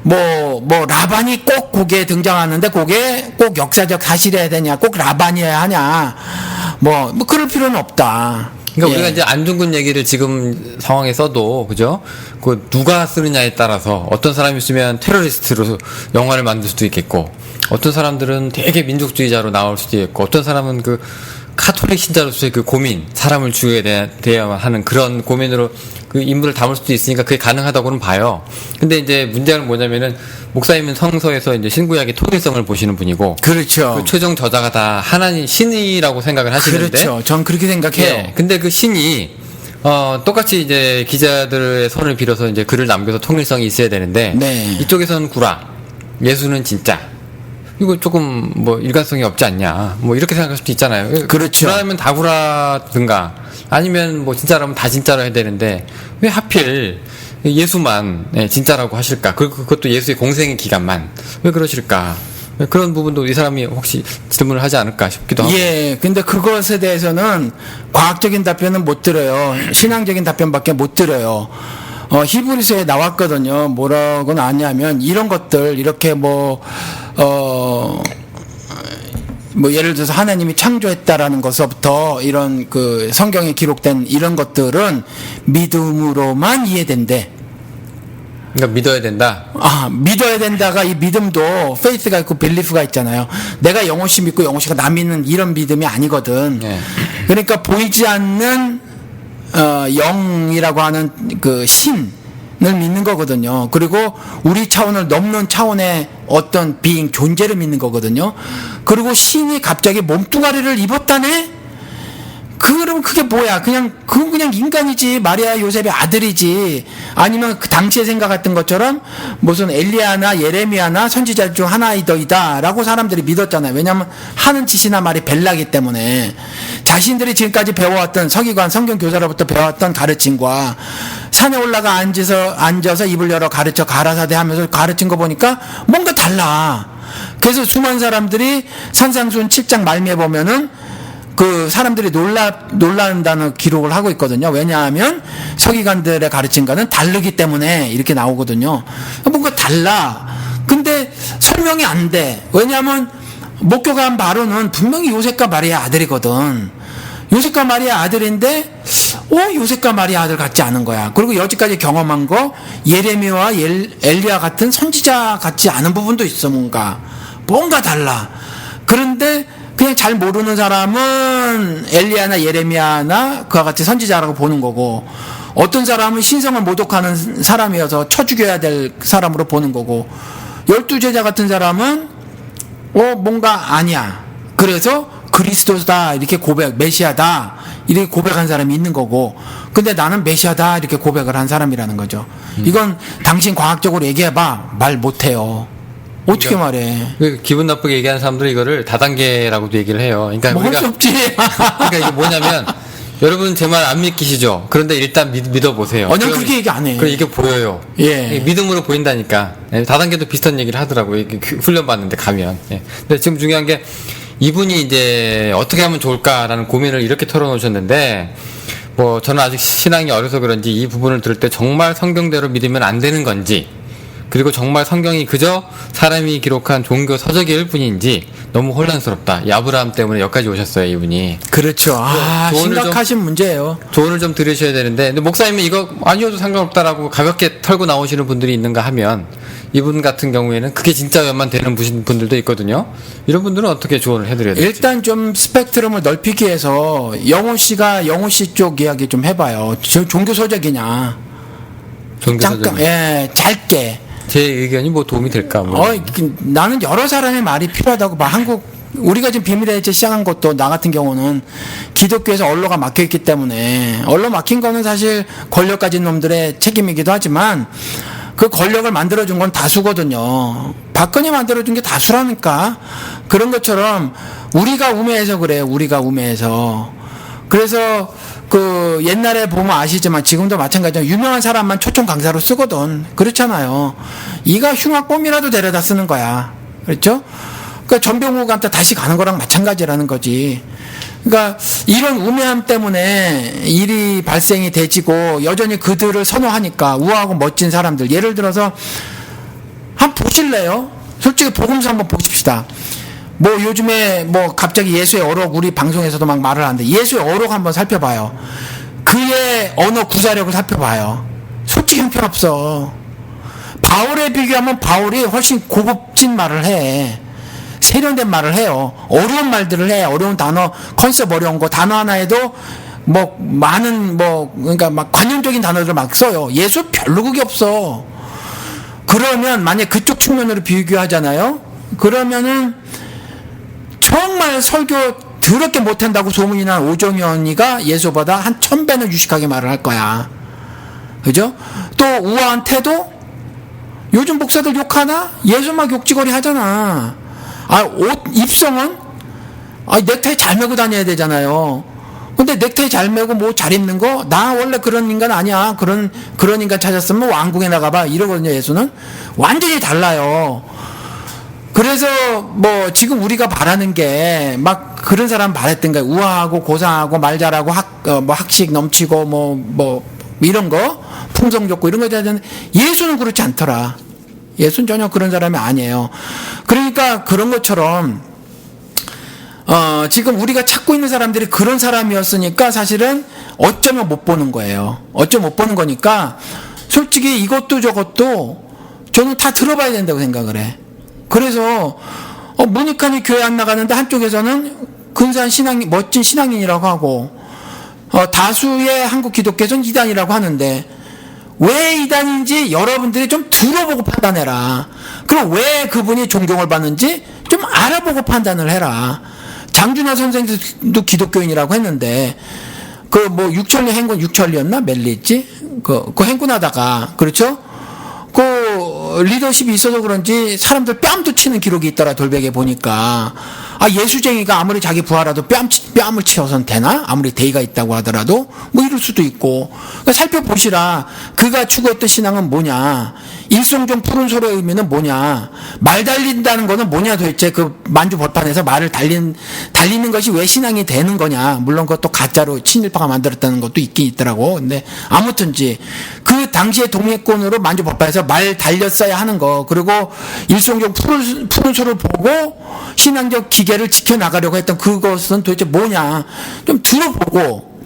[SPEAKER 2] 뭐 라반이 꼭 거기에 등장하는데 그게 꼭 역사적 사실이어야 되냐. 꼭 라반이어야 하냐. 뭐 그럴 필요는 없다.
[SPEAKER 1] 그러니까 우리가 이제 안중근 얘기를 지금 상황에 써도, 그죠? 그 누가 쓰느냐에 따라서 어떤 사람이 쓰면 테러리스트로 영화를 만들 수도 있겠고, 어떤 사람들은 되게 민족주의자로 나올 수도 있고, 어떤 사람은 그 카톨릭 신자로서의 그 고민, 사람을 죽여야 돼야만 하는 그런 고민으로 그 인물을 담을 수도 있으니까 그게 가능하다고는 봐요. 근데 이제 문제는 뭐냐면은 목사님은 성서에서 이제 신구약의 통일성을 보시는 분이고,
[SPEAKER 2] 그렇죠.
[SPEAKER 1] 그 최종 저자가 다 하나님 신이라고 생각을 하시는데,
[SPEAKER 2] 그렇죠. 전 그렇게 생각해요.
[SPEAKER 1] 네, 근데 그 신이 똑같이 이제 기자들의 선을 빌어서 이제 글을 남겨서 통일성이 있어야 되는데,
[SPEAKER 2] 네.
[SPEAKER 1] 이쪽에서는 구라, 예수는 진짜. 이거 조금 뭐 일관성이 없지 않냐, 뭐 이렇게 생각할 수도 있잖아요.
[SPEAKER 2] 그렇죠.
[SPEAKER 1] 구라면 다 구라든가, 아니면 뭐 진짜라면 다 진짜로 해야 되는데 왜 하필 예수만 진짜라고 하실까? 그것도 예수의 공생의 기간만 왜 그러실까? 그런 부분도 이 사람이 혹시 질문을 하지 않을까 싶기도 하고.
[SPEAKER 2] 예, 근데 그것에 대해서는 과학적인 답변은 못 들어요. 신앙적인 답변밖에 못 들어요. 히브리서에 나왔거든요. 뭐라고 나왔냐면, 이런 것들, 이렇게 예를 들어서 하나님이 창조했다라는 것서부터 이런 그 성경에 기록된 이런 것들은 믿음으로만 이해된대.
[SPEAKER 1] 그러니까 믿어야 된다.
[SPEAKER 2] 믿어야 된다가, 이 믿음도 페이스가 있고 빌리프가 있잖아요. 내가 영호씨 믿고 영호씨가 나 믿는 이런 믿음이 아니거든.
[SPEAKER 1] 네.
[SPEAKER 2] 그러니까 보이지 않는 영이라고 하는 그 신을 믿는 거거든요. 그리고 우리 차원을 넘는 차원의 어떤 비잉 존재를 믿는 거거든요. 그리고 신이 갑자기 몸뚱아리를 입었다네? 그럼 그게 뭐야? 그건 그냥 인간이지. 마리아 요셉의 아들이지. 아니면 그 당시에 생각했던 것처럼 무슨 엘리야나 예레미야나 선지자 중 하나이더이다 라고 사람들이 믿었잖아요. 왜냐하면 하는 짓이나 말이 벨라기 때문에 자신들이 지금까지 배워왔던 서기관 성경 교사로부터 배워왔던 가르침과 산에 올라가 앉아서 입을 열어 가르쳐 가라사대 하면서 가르친 거 보니까 뭔가 달라. 그래서 수많은 사람들이 산상수훈 7장 말미에 보면은 그 사람들이 놀란다는 기록을 하고 있거든요. 왜냐하면 서기관들의 가르침과는 다르기 때문에 이렇게 나오거든요. 뭔가 달라. 근데 설명이 안 돼. 왜냐하면 목교가 한 바로는 분명히 요셉과 마리아 아들이거든. 요셉과 마리아 아들인데 요셉과 마리아 아들 같지 않은 거야. 그리고 여지까지 경험한 거 예레미야와 엘리야 같은 선지자 같지 않은 부분도 있어. 뭔가 달라. 그런데 그냥 잘 모르는 사람은 엘리야나 예레미야나 그와 같이 선지자라고 보는 거고, 어떤 사람은 신성을 모독하는 사람이어서 쳐 죽여야 될 사람으로 보는 거고, 12제자 같은 사람은 뭔가 아니야. 그래서 그리스도다 이렇게 메시아다 이렇게 고백한 사람이 있는 거고, 근데 나는 메시아다 이렇게 고백을 한 사람이라는 거죠. 이건 당신 과학적으로 얘기해봐. 말 못해요. 어떻게 말해?
[SPEAKER 1] 기분 나쁘게 얘기하는 사람들은 이거를 다단계라고도 얘기를 해요. 그러니까
[SPEAKER 2] 뭐 할 수 없지.
[SPEAKER 1] 그러니까 이게 뭐냐면, 여러분 제 말 안 믿기시죠? 그런데 일단 믿어보세요.
[SPEAKER 2] 난 그렇게 얘기 안 해.
[SPEAKER 1] 그럼 이게 보여요.
[SPEAKER 2] 예.
[SPEAKER 1] 믿음으로 보인다니까. 다단계도 비슷한 얘기를 하더라고요. 이렇게 훈련 받는데 가면. 근데 지금 중요한 게, 이분이 이제 어떻게 하면 좋을까라는 고민을 이렇게 털어놓으셨는데, 저는 아직 신앙이 어려서 그런지 이 부분을 들을 때 정말 성경대로 믿으면 안 되는 건지, 그리고 정말 성경이 그저 사람이 기록한 종교 서적일 뿐인지 너무 혼란스럽다. 이 아브라함 때문에 여기까지 오셨어요, 이분이.
[SPEAKER 2] 그렇죠. 심각하신 문제예요.
[SPEAKER 1] 조언을 좀 들으셔야 되는데, 근데 목사님은 이거 아니어도 상관없다라고 가볍게 털고 나오시는 분들이 있는가 하면, 이분 같은 경우에는 그게 진짜 웬만 되는 분들도 있거든요. 이런 분들은 어떻게 조언을 해드려야 될지.
[SPEAKER 2] 일단 좀 스펙트럼을 넓히기 위해서 영호 씨 쪽 이야기 좀 해봐요. 종교 서적이냐. 잠깐, 예, 짧게.
[SPEAKER 1] 제 의견이 뭐 도움이 될까? 뭐.
[SPEAKER 2] 나는 여러 사람의 말이 필요하다고 봐. 우리가 지금 비밀의 해체 시작한 것도 나 같은 경우는 기독교에서 언로가 막혀있기 때문에, 언로 막힌 거는 사실 권력 가진 놈들의 책임이기도 하지만, 그 권력을 만들어준 건 다수거든요. 박근혜 만들어준 게 다수라니까. 그런 것처럼 우리가 우매해서 그래요. 우리가 우매해서. 그래서 그 옛날에 보면 아시지만 지금도 마찬가지로 유명한 사람만 초청 강사로 쓰거든. 그렇잖아요. 이가 흉악범이라도 데려다 쓰는 거야. 그렇죠? 그러니까 전병욱한테 다시 가는 거랑 마찬가지라는 거지. 그러니까 이런 우매함 때문에 일이 발생이 되지고 여전히 그들을 선호하니까 우아하고 멋진 사람들, 예를 들어서 한번 보실래요? 솔직히 복음서 한번 보십시다. 뭐 요즘에 뭐 갑자기 예수의 어록, 우리 방송에서도 막 말을 하는데 예수의 어록 한번 살펴봐요. 그의 언어 구사력을 살펴봐요. 솔직히 형편없어. 바울에 비교하면 바울이 훨씬 고급진 말을 해. 세련된 말을 해요. 어려운 말들을 해. 어려운 단어, 컨셉 어려운 거, 단어 하나에도 뭐 많은 그러니까 막 관념적인 단어들을 막 써요. 예수 별로 그게 없어. 그러면 만약 그쪽 측면으로 비교하잖아요. 그러면은 정말 설교 더럽게 못한다고 소문이 난 오정현이가 예수보다 한 1000배는 유식하게 말을 할 거야. 그죠? 또 우아한 태도? 요즘 목사들 욕하나? 예수 막 욕지거리 하잖아. 옷 입성은 넥타이 잘 메고 다녀야 되잖아요. 근데 넥타이 잘 메고 뭐 잘 입는 거, 나 원래 그런 인간 아니야. 그런 인간 찾았으면 왕궁에 나가봐. 이러거든요. 예수는 완전히 달라요. 그래서 뭐 지금 우리가 바라는 게 막 그런 사람 바랬던 거예요. 우아하고 고상하고 말 잘하고 학식 넘치고 뭐 이런 거, 품성 좋고 이런 거 해야 되는데 예수는 그렇지 않더라. 예수는 전혀 그런 사람이 아니에요. 그러니까 그런 것처럼 지금 우리가 찾고 있는 사람들이 그런 사람이었으니까 사실은 어쩌면 못 보는 거예요. 어쩌면 못 보는 거니까 솔직히 이것도 저것도 저는 다 들어봐야 된다고 생각을 해. 그래서 모니카니 교회 안 나가는데 한쪽에서는 근사한 멋진 신앙인이라고 하고 다수의 한국 기독교에서는 이단이라고 하는데 왜 이단인지 여러분들이 좀 들어보고 판단해라. 그럼 왜 그분이 존경을 받는지 좀 알아보고 판단을 해라. 장준하 선생도 기독교인이라고 했는데 그 뭐 육천리 행군, 육천리였나 멜리지 그 행군하다가, 그렇죠? 그 리더십이 있어서 그런지 사람들 뺨도 치는 기록이 있더라. 돌베개 보니까 예수쟁이가 아무리 자기 부하라도 뺨을 치어선 되나? 아무리 대의가 있다고 하더라도 뭐 이럴 수도 있고. 그러니까 살펴보시라. 그가 추구했던 신앙은 뭐냐? 일성종 푸른 소리의 의미는 뭐냐? 말 달린다는 거는 뭐냐 도대체? 그 만주 법판에서 말을 달리는 것이 왜 신앙이 되는 거냐? 물론 그것도 가짜로 친일파가 만들었다는 것도 있긴 있더라고. 근데 아무튼지 그 당시의 동해권으로 만주 법판에서 말 달렸어야 하는 거, 그리고 일성종 푸른 소를 보고 신앙적 기계를 지켜나가려고 했던 그것은 도대체 뭐냐? 좀 들어보고,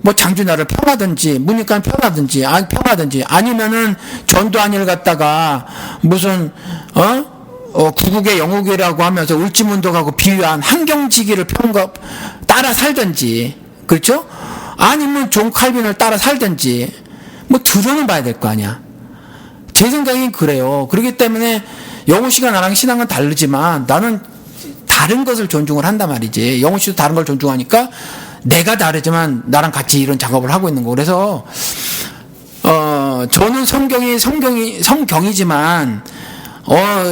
[SPEAKER 2] 뭐 장준하를 평하든지 문익관 평하든지 아니면은 전두환을 갖다가 무슨 구국의 영국이라고 하면서 울지문덕하고 비유한 한경지기를 따라 살든지, 그렇죠? 아니면 존 칼빈을 따라 살든지 뭐 들어는 봐야 될 거 아니야. 제 생각엔 그래요. 그렇기 때문에 영호 씨가 나랑 신앙은 다르지만 나는 다른 것을 존중을 한단 말이지. 영호 씨도 다른 걸 존중하니까 내가 다르지만 나랑 같이 이런 작업을 하고 있는 거. 그래서 저는 성경이지만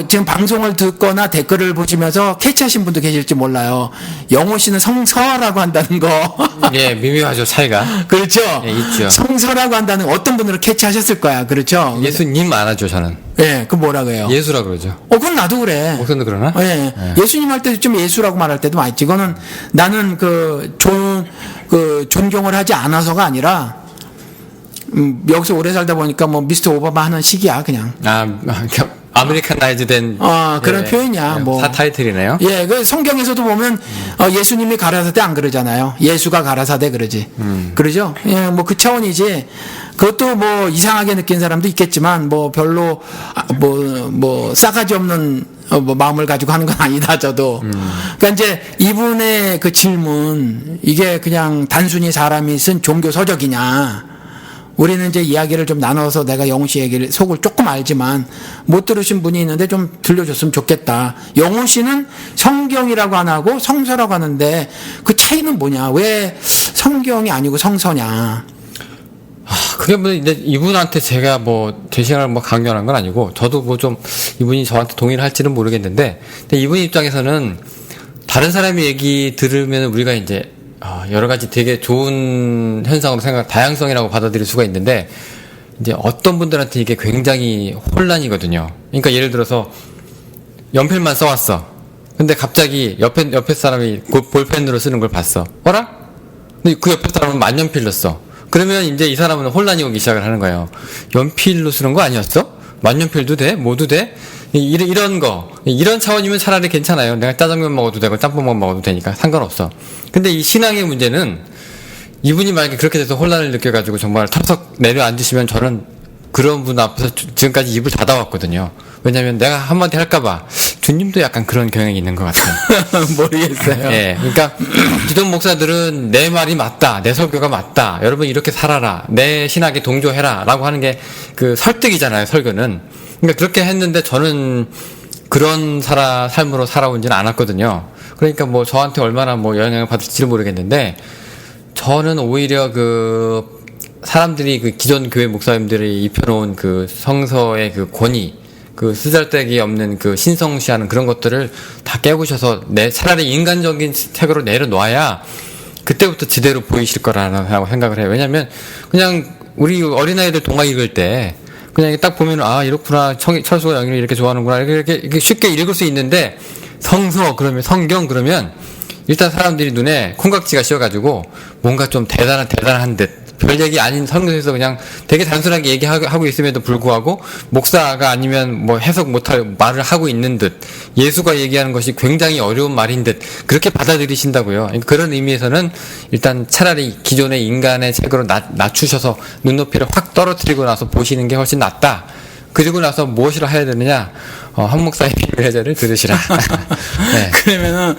[SPEAKER 2] 지금 방송을 듣거나 댓글을 보시면서 캐치하신 분도 계실지 몰라요. 영호 씨는 성서라고 한다는 거.
[SPEAKER 1] 예, 미묘하죠, 차이가.
[SPEAKER 2] 그렇죠?
[SPEAKER 1] 예, 있죠.
[SPEAKER 2] 성서라고 한다는 거 어떤 분들은 캐치하셨을 거야. 그렇죠?
[SPEAKER 1] 예수님 안 하죠, 저는.
[SPEAKER 2] 예, 그 뭐라고 해요?
[SPEAKER 1] 예수라 그러죠.
[SPEAKER 2] 그건 나도 그래.
[SPEAKER 1] 목사님도 그러나?
[SPEAKER 2] 예. 예. 예수님 할 때도 좀 예수라고 말할 때도 많이 있지. 이거는 나는 존경을 하지 않아서가 아니라, 여기서 오래 살다 보니까 뭐 미스터 오바마 하는 식이야 그냥.
[SPEAKER 1] 아메리카나이즈 된
[SPEAKER 2] 그런 표현이야. 뭐
[SPEAKER 1] 타이틀이네요.
[SPEAKER 2] 예, 그 성경에서도 보면 예수님이 가라사대 안 그러잖아요. 예수가 가라사대 그러지. 그러죠? 예, 뭐 그 차원이지. 그것도 뭐 이상하게 느낀 사람도 있겠지만 뭐 별로 뭐 싸가지 없는 뭐 마음을 가지고 하는 건 아니다 저도. 그러니까 이제 이분의 그 질문 이게 그냥 단순히 사람이 쓴 종교 서적이냐. 우리는 이제 이야기를 좀 나눠서 내가 영훈 씨 얘기를 속을 조금 알지만 못 들으신 분이 있는데 좀 들려줬으면 좋겠다. 영훈 씨는 성경이라고 안 하고 성서라고 하는데 그 차이는 뭐냐? 왜 성경이 아니고 성서냐?
[SPEAKER 1] 그게 뭐 이제 이분한테 제가 뭐 제 생각을 뭐 강요하는 건 아니고 저도 뭐 좀 이분이 저한테 동의를 할지는 모르겠는데 근데 이분 입장에서는 다른 사람의 얘기 들으면 우리가 이제 여러 가지 되게 좋은 현상으로 다양성이라고 받아들일 수가 있는데, 이제 어떤 분들한테 이게 굉장히 혼란이거든요. 그러니까 예를 들어서, 연필만 써왔어. 근데 갑자기 옆에 사람이 볼펜으로 쓰는 걸 봤어. 어라? 근데 그 옆에 사람은 만년필로 써. 그러면 이제 이 사람은 혼란이 오기 시작을 하는 거예요. 연필로 쓰는 거 아니었어? 만년필도 돼? 뭐도 돼? 이런 차원이면 차라리 괜찮아요. 내가 짜장면 먹어도 되고 짬뽕만 먹어도 되니까 상관없어. 근데 이 신앙의 문제는 이분이 만약에 그렇게 돼서 혼란을 느껴가지고 정말 털썩 내려앉으시면 저는 그런 분 앞에서 지금까지 입을 닫아왔거든요. 왜냐면 내가 한마디 할까봐 주님도 약간 그런 경향이 있는 것 같아요.
[SPEAKER 2] 모르겠어요.
[SPEAKER 1] 예, 그러니까 기존 목사들은 내 말이 맞다, 내 설교가 맞다, 여러분 이렇게 살아라, 내 신학에 동조해라라고 하는 게 그 설득이잖아요, 설교는. 그러니까 그렇게 했는데 저는 그런 삶으로 살아오지는 않았거든요. 그러니까 뭐 저한테 얼마나 뭐 영향을 받을지를 모르겠는데 저는 오히려 그 사람들이 그 기존 교회 목사님들이 입혀놓은 그 성서의 그 권위, 그 쓰잘데기 없는 그 신성시하는 그런 것들을 다 깨부셔서 차라리 인간적인 책으로 내려놓아야 그때부터 제대로 보이실 거라고 생각을 해요. 왜냐면 그냥 우리 어린아이들 동화 읽을 때 그냥 딱 보면 이렇구나, 철수가 영희를 이렇게 좋아하는구나 이렇게 쉽게 읽을 수 있는데 성서 그러면 성경 그러면 일단 사람들이 눈에 콩깍지가 씌어가지고 뭔가 좀 대단한 듯 별 얘기 아닌 성경에서 그냥 되게 단순하게 얘기하고 있음에도 불구하고 목사가 아니면 뭐 해석 못할 말을 하고 있는 듯 예수가 얘기하는 것이 굉장히 어려운 말인 듯 그렇게 받아들이신다고요. 그런 의미에서는 일단 차라리 기존의 인간의 책으로 낮추셔서 눈높이를 확 떨어뜨리고 나서 보시는 게 훨씬 낫다. 그리고 나서 무엇이라 해야 되느냐? 한 목사의 비밀 해제를 들으시라.
[SPEAKER 2] 네. 그러면은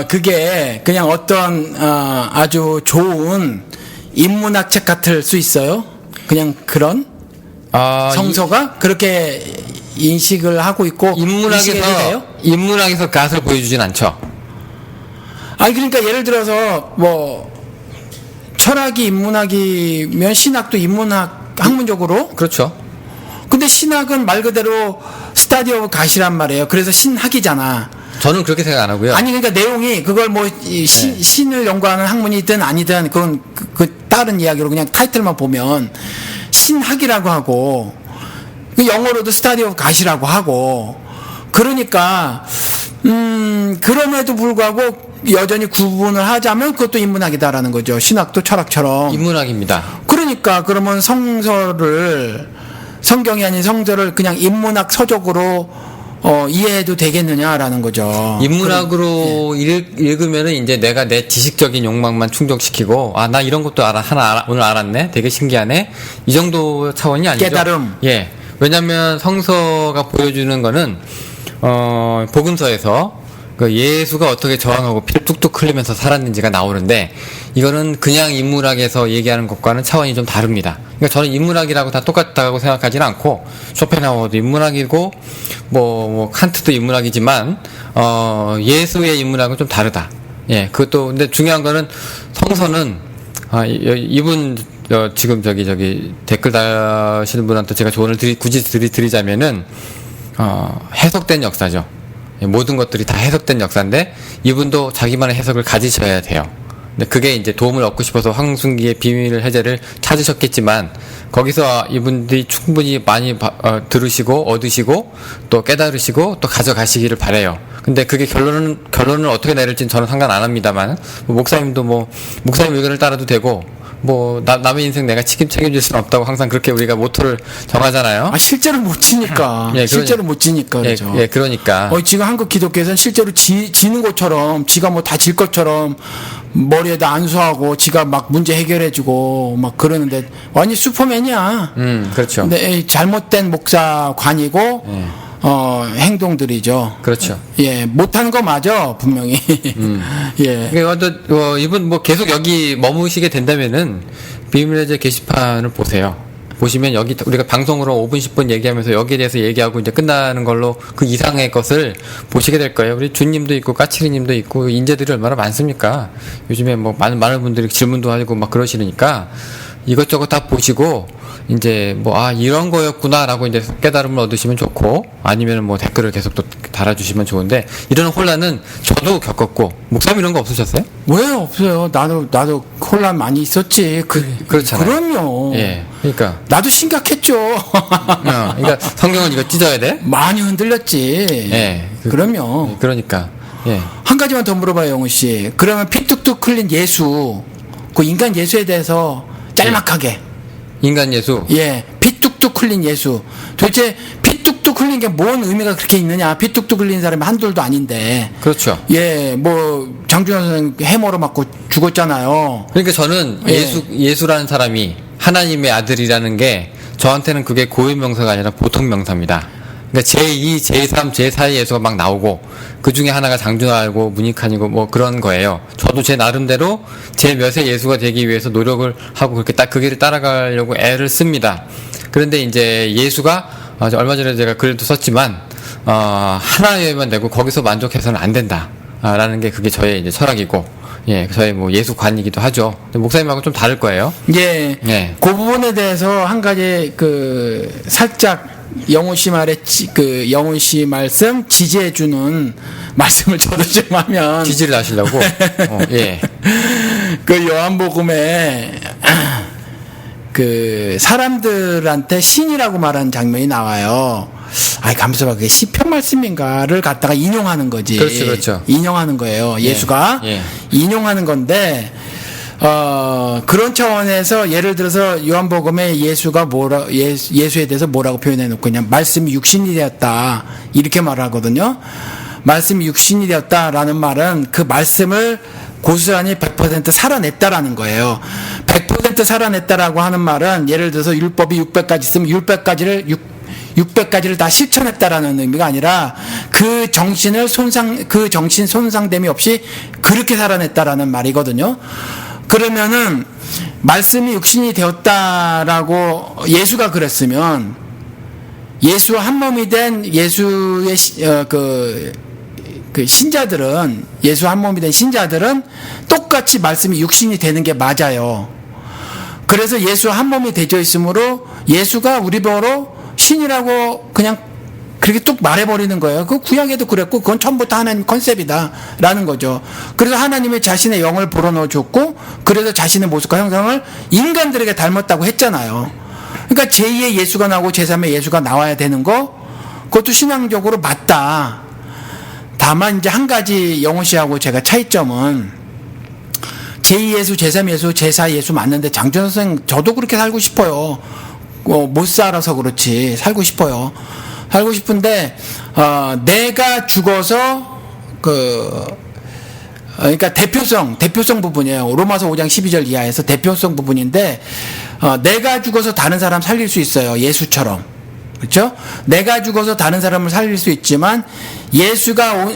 [SPEAKER 2] 그게 그냥 어떤 아주 좋은 인문학 책 같을 수 있어요? 그냥 그런 성서가 그렇게 인식을 하고 있고
[SPEAKER 1] 인문학에서 갓을 보여주진 않죠.
[SPEAKER 2] 그러니까 예를 들어서 뭐 철학이 인문학이면 신학도 인문학 학문적으로
[SPEAKER 1] 그렇죠.
[SPEAKER 2] 근데 신학은 말 그대로 스타디 오브 갓이란 말이에요. 그래서 신학이잖아.
[SPEAKER 1] 저는 그렇게 생각 안 하고요.
[SPEAKER 2] 아니 그러니까 내용이 그걸 뭐 신을 연구하는 학문이든 아니든 그건 그 다른 이야기로 그냥 타이틀만 보면 신학이라고 하고 그 영어로도 스타디 오브 갓이라고 하고 그러니까 그럼에도 불구하고 여전히 구분을 하자면 그것도 인문학이다라는 거죠. 신학도 철학처럼
[SPEAKER 1] 인문학입니다.
[SPEAKER 2] 그러니까 그러면 성경이 아닌 성서를 그냥 인문학 서적으로 이해해도 되겠느냐라는 거죠.
[SPEAKER 1] 인문학으로 읽으면은 이제 내가 내 지식적인 욕망만 충족시키고 나 이런 것도 오늘 알았네. 되게 신기하네. 이 정도 차원이 아니죠.
[SPEAKER 2] 깨달음.
[SPEAKER 1] 예. 왜냐면 성서가 보여주는 거는 복음서에서 그 예수가 어떻게 저항하고 피를 뚝뚝 흘리면서 살았는지가 나오는데 이거는 그냥 인문학에서 얘기하는 것과는 차원이 좀 다릅니다. 그러니까 저는 인문학이라고 다 똑같다고 생각하지는 않고 쇼펜하우어도 인문학이고 뭐 칸트도 인문학이지만 예수의 인문학은 좀 다르다. 예, 그것도 근데 중요한 거는 성서는 이분 지금 저기 댓글 다시는 분한테 제가 조언을 굳이 드리자면은 해석된 역사죠. 모든 것들이 다 해석된 역사인데 이분도 자기만의 해석을 가지셔야 돼요. 근데 그게 이제 도움을 얻고 싶어서 황순기의 비밀 해제를 찾으셨겠지만 거기서 이분들이 충분히 많이 들으시고 얻으시고 또 깨달으시고 또 가져가시기를 바래요. 근데 그게 결론을 어떻게 내릴지는 저는 상관 안 합니다만 목사님도 목사님 의견을 따라도 되고 뭐 남의 인생 내가 책임질 수는 없다고 항상 그렇게 우리가 모토를 정하잖아요.
[SPEAKER 2] 실제로 못 지니까.
[SPEAKER 1] 예,
[SPEAKER 2] 실제로 못 지니까 그렇죠.
[SPEAKER 1] 예, 그러니까.
[SPEAKER 2] 지금 한국 기독교에서는 실제로 지는 것처럼 지가 뭐 다 질 것처럼 머리에다 안수하고 지가 막 문제 해결해주고 막 그러는데 완전 슈퍼맨이야.
[SPEAKER 1] 그렇죠.
[SPEAKER 2] 근데 잘못된 목사관이고 행동들이죠.
[SPEAKER 1] 그렇죠.
[SPEAKER 2] 예, 못하는 거 맞아 분명히. 예.
[SPEAKER 1] 이분 뭐 계속 여기 머무시게 된다면은 비밀의 제 게시판을 보세요. 보시면 여기 우리가 방송으로 5분 10분 얘기하면서 여기에 대해서 얘기하고 이제 끝나는 걸로 그 이상의 것을 보시게 될 거예요. 우리 준님도 있고 까칠이님도 있고 인재들이 얼마나 많습니까? 요즘에 뭐 많은 분들이 질문도 하고 막 그러시니까 이것저것 다 보시고 이제 뭐 이런 거였구나라고 이제 깨달음을 얻으시면 좋고 아니면 뭐 댓글을 계속 또 달아주시면 좋은데 이런 혼란은 저도 겪었고 목사님 이런 거 없으셨어요?
[SPEAKER 2] 왜 없어요? 나도 혼란 많이 있었지.
[SPEAKER 1] 그렇잖아요.
[SPEAKER 2] 그럼요.
[SPEAKER 1] 예, 그러니까
[SPEAKER 2] 나도 심각했죠.
[SPEAKER 1] 그러니까 성경은 이거 찢어야 돼?
[SPEAKER 2] 많이 흔들렸지.
[SPEAKER 1] 예,
[SPEAKER 2] 그럼요.
[SPEAKER 1] 그러니까 예.
[SPEAKER 2] 한 가지만 더 물어봐요, 영훈 씨. 그러면 피 뚝뚝 흘린 예수, 그 인간 예수에 대해서 짤막하게.
[SPEAKER 1] 인간 예수.
[SPEAKER 2] 예, 피 뚝뚝 흘린 예수. 도대체 피 뚝뚝 흘린 게 뭔 의미가 그렇게 있느냐? 피 뚝뚝 흘린 사람이 한둘도 아닌데.
[SPEAKER 1] 그렇죠.
[SPEAKER 2] 예, 뭐 장준환 선생 해머로 맞고 죽었잖아요.
[SPEAKER 1] 그러니까 저는 예수라는 사람이 하나님의 아들이라는 게 저한테는 그게 고유 명사가 아니라 보통 명사입니다. 그러니까 제2, 제3, 제4의 예수가 막 나오고 그 중에 하나가 장준하고 문익환이고 뭐 그런 거예요. 저도 제 나름대로 제 몇의 예수가 되기 위해서 노력을 하고 그렇게 딱 그 길을 따라가려고 애를 씁니다. 그런데 이제 예수가 얼마 전에 제가 글도 썼지만 하나여만 되고 거기서 만족해서는 안 된다. 라는 게 그게 저의 이제 철학이고 예, 저의 뭐 예수관이기도 하죠. 목사님하고 좀 다를 거예요.
[SPEAKER 2] 예. 예. 그 부분에 대해서 한 가지 살짝 영훈 씨 영훈 씨 말씀 지지해주는 말씀을 저도 좀 하면.
[SPEAKER 1] 지지를 하시려고? 예.
[SPEAKER 2] 요한복음에, 사람들한테 신이라고 말하는 장면이 나와요. 감사가 그게 시편 말씀인가를 갖다가 인용하는 거지.
[SPEAKER 1] 그렇죠.
[SPEAKER 2] 인용하는 거예요. 예수가. 예. 인용하는 건데, 그런 차원에서 예를 들어서 요한복음에 예수가 예수에 대해서 뭐라고 표현해 놓고 그냥 말씀이 육신이 되었다. 이렇게 말하거든요. 말씀이 육신이 되었다라는 말은 그 말씀을 고스란히 100% 살아냈다라는 거예요. 100% 살아냈다라고 하는 말은 예를 들어서 율법이 600가지 있으면 600가지를 다 실천했다라는 의미가 아니라 그 정신 손상됨이 없이 그렇게 살아냈다라는 말이거든요. 그러면은 말씀이 육신이 되었다라고 예수가 그랬으면 예수와 한 몸이 된 예수의 신자들은 예수 한 몸이 된 신자들은 똑같이 말씀이 육신이 되는 게 맞아요. 그래서 예수 한 몸이 되어 있으므로 예수가 우리 보러 신이라고 그냥 그렇게 뚝 말해버리는 거예요. 그 구약에도 그랬고 그건 처음부터 하나님 컨셉이다라는 거죠. 그래서 하나님이 자신의 영을 불어넣어줬고 그래서 자신의 모습과 형상을 인간들에게 닮았다고 했잖아요. 그러니까 제2의 예수가 나오고 제3의 예수가 나와야 되는 거 그것도 신앙적으로 맞다. 다만 이제 한 가지 영훈 씨하고 제가 차이점은 제2 예수, 제3 예수, 제4 예수 맞는데 장준환 선생 저도 그렇게 살고 싶어요. 못 살아서 그렇지 살고 싶어요. 살고 싶은데 내가 죽어서 그러니까 대표성 부분이에요. 로마서 5장 12절 이하에서 대표성 부분인데 내가 죽어서 다른 사람 살릴 수 있어요. 예수처럼. 그렇죠? 내가 죽어서 다른 사람을 살릴 수 있지만 예수가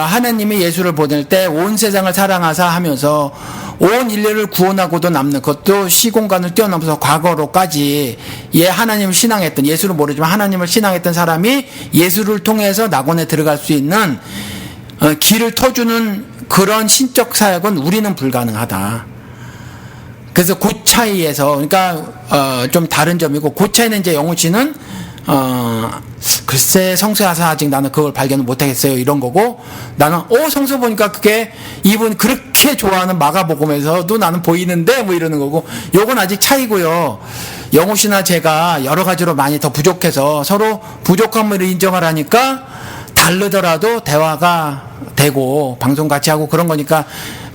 [SPEAKER 2] 하나님이 예수를 보낼 때 온 세상을 사랑하사 하면서 온 인류를 구원하고도 남는 그것도 시공간을 뛰어넘어서 과거로까지 하나님을 신앙했던 예수를 모르지만 하나님을 신앙했던 사람이 예수를 통해서 낙원에 들어갈 수 있는 길을 터주는 그런 신적 사역은 우리는 불가능하다. 그래서 그 차이에서 그러니까 좀 다른 점이고 그 차이는 이제 영훈 씨는 글쎄 성서라서 아직 나는 그걸 발견을 못하겠어요 이런 거고 나는 성서 보니까 그게 이분 그렇게 좋아하는 마가복음에서도 나는 보이는데 뭐 이러는 거고 요건 아직 차이고요. 영호 씨나 제가 여러 가지로 많이 더 부족해서 서로 부족함을 인정하라니까 다르더라도 대화가 되고 방송 같이 하고 그런 거니까